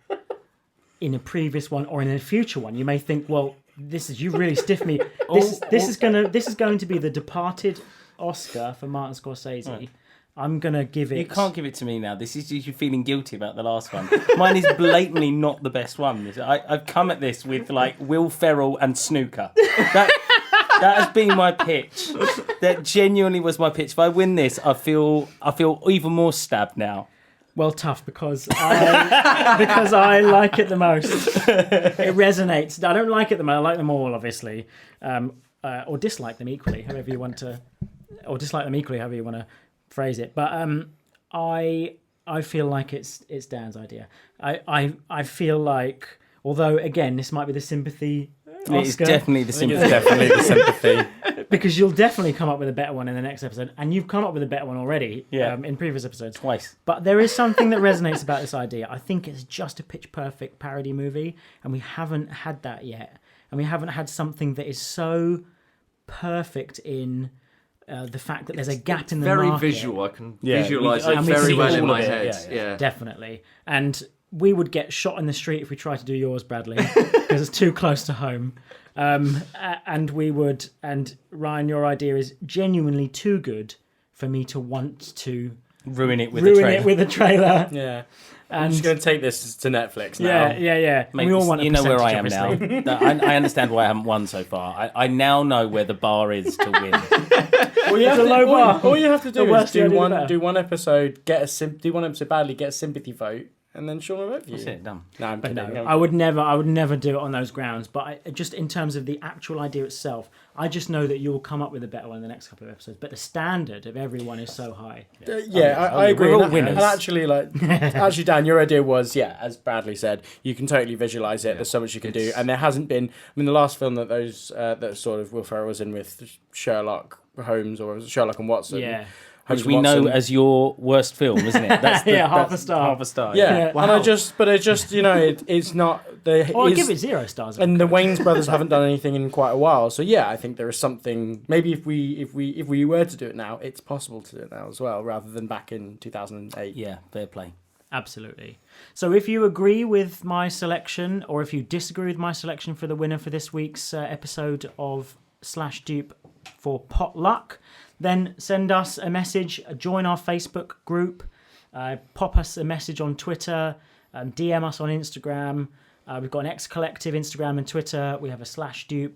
in a previous one or in a future one. You may think, well, you really stiffed me. This is going to be the Departed Oscar for Martin Scorsese. Right. I'm gonna give it. You can't give it to me now. This is you feeling guilty about the last one. Mine is blatantly not the best one. I've come at this with like Will Ferrell and Snooker. That has been my pitch. That genuinely was my pitch. If I win this, I feel even more stabbed now. Well, tough because I like it the most. It resonates. I don't like it the most. I like them all, obviously, or dislike them equally, however you want to, or dislike them equally, however you want to phrase it. But I feel like it's Dan's idea. I feel like, although again, this might be the sympathy. It's definitely the sympathy. Because you'll definitely come up with a better one in the next episode, and you've come up with a better one already in previous episodes. Twice. But there is something that resonates about this idea. I think it's just a pitch-perfect parody movie, and we haven't had that yet. And we haven't had something that is so perfect in the fact that there's a gap in the market. Very visual. I can visualise it very well in my head. Yeah. Definitely. And we would get shot in the street if we tried to do yours, Bradley, because it's too close to home. And Ryan, your idea is genuinely too good for me to want to ruin it with a trailer. Yeah. And I'm just going to take this to Netflix now. Yeah. Mate, we all want you know where I am obviously. now. I understand why I haven't won so far. I now know where the bar is to win. All you have to do is do one episode, do one episode badly, get a sympathy vote, and then Sean will vote for you. That's it, done. No, I'm kidding. No, I would never do it on those grounds. But just in terms of the actual idea itself, I just know that you'll come up with a better one in the next couple of episodes. But the standard of everyone is so high. I agree. We're all winners. And actually, Dan, your idea was, as Bradley said, you can totally visualize it. There's so much you can do, and there hasn't been. I mean, the last film that that sort of Will Ferrell was in with Sherlock Holmes, or was it Sherlock and Watson? Yeah. Which we know as your worst film, isn't it? That's half a star. Half a star. Yeah. Wow. And it's not. I'd give it 0 stars. And the Wayans brothers haven't done anything in quite a while, so I think there is something. Maybe if we were to do it now, it's possible to do it now as well, rather than back in 2008. Yeah, fair play. Absolutely. So if you agree with my selection, or if you disagree with my selection for the winner for this week's episode of /Dupe for Potluck, then send us a message, join our Facebook group, pop us a message on Twitter, DM us on Instagram. We've got an X Collective Instagram and Twitter. We have a /Dupe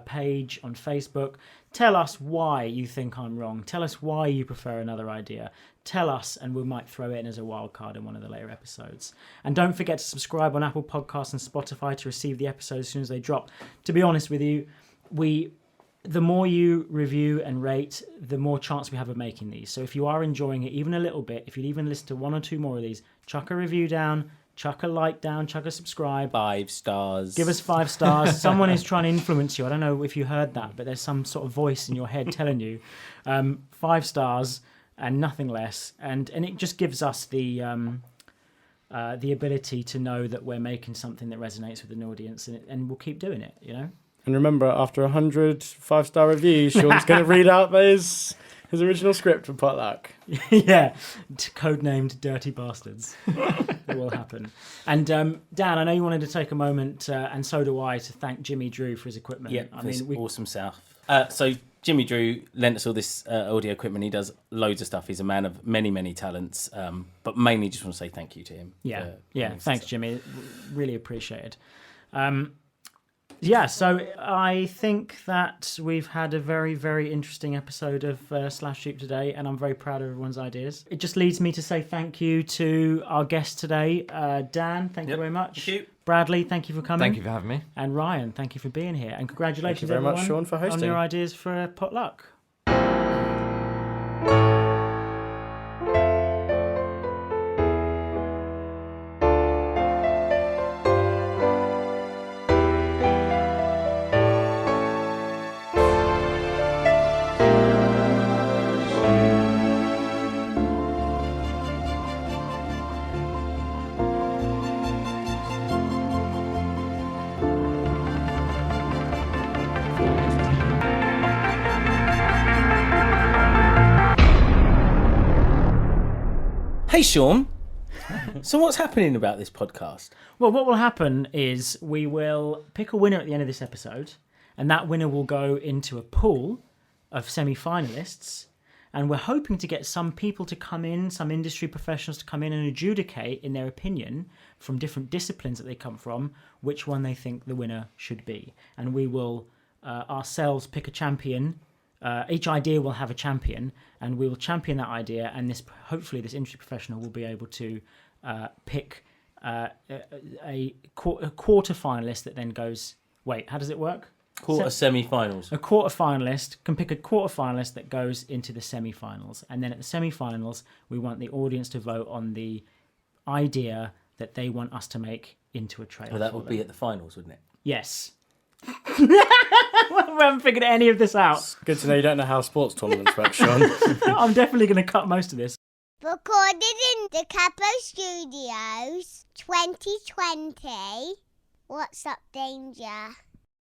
page on Facebook. Tell us why you think I'm wrong. Tell us why you prefer another idea. Tell us, and we might throw it in as a wild card in one of the later episodes. And don't forget to subscribe on Apple Podcasts and Spotify to receive the episodes as soon as they drop. To be honest with you, the more you review and rate, the more chance we have of making these. So if you are enjoying it even a little bit, if you'd even listen to 1 or 2 more of these, chuck a review down, chuck a like down, chuck a subscribe. 5 stars. Give us 5 stars. Someone is trying to influence you. I don't know if you heard that, but there's some sort of voice in your head telling you 5 stars and nothing less. And it just gives us the ability to know that we're making something that resonates with an audience, and we'll keep doing it, you know? And remember, after 100 5-star reviews, Sean's going to read out his original script for Potluck. Yeah, codenamed Dirty Bastards. It will happen. And Dan, I know you wanted to take a moment, and so do I, to thank Jimmy Drew for his equipment. Yeah, awesome stuff. So Jimmy Drew lent us all this audio equipment. He does loads of stuff. He's a man of many, many talents, but mainly just want to say thank you to him. Yeah, thanks, Jimmy. Really appreciate it. So I think that we've had a very, very interesting episode of /Dupe today, and I'm very proud of everyone's ideas. It just leads me to say thank you to our guest today, Dan. Thank you very much. Thank you. Bradley, thank you for coming. Thank you for having me. And Ryan, thank you for being here. And congratulations, Thank you very much, everyone, Sean, for hosting. on your ideas for Potluck. Hey, Sean. So what's happening about this podcast? Well, what will happen is we will pick a winner at the end of this episode, and that winner will go into a pool of semi-finalists. And we're hoping to get some people to come in, some industry professionals to come in and adjudicate, in their opinion, from different disciplines that they come from, which one they think the winner should be. And we will ourselves pick a champion. Each idea will have a champion, and we will champion that idea. And hopefully this industry professional will be able to pick a quarter finalist that then goes. Wait, how does it work? Semi-finals. A quarter finalist can pick a quarter finalist that goes into the semi-finals, and then at the semi-finals, we want the audience to vote on the idea that they want us to make into a trailer. Well, that would be at the finals, wouldn't it? Yes. We haven't figured any of this out. Good to know you don't know how sports tournaments work, Sean. I'm definitely going to cut most of this. Recorded in the Capo Studios 2020. What's up, Danger?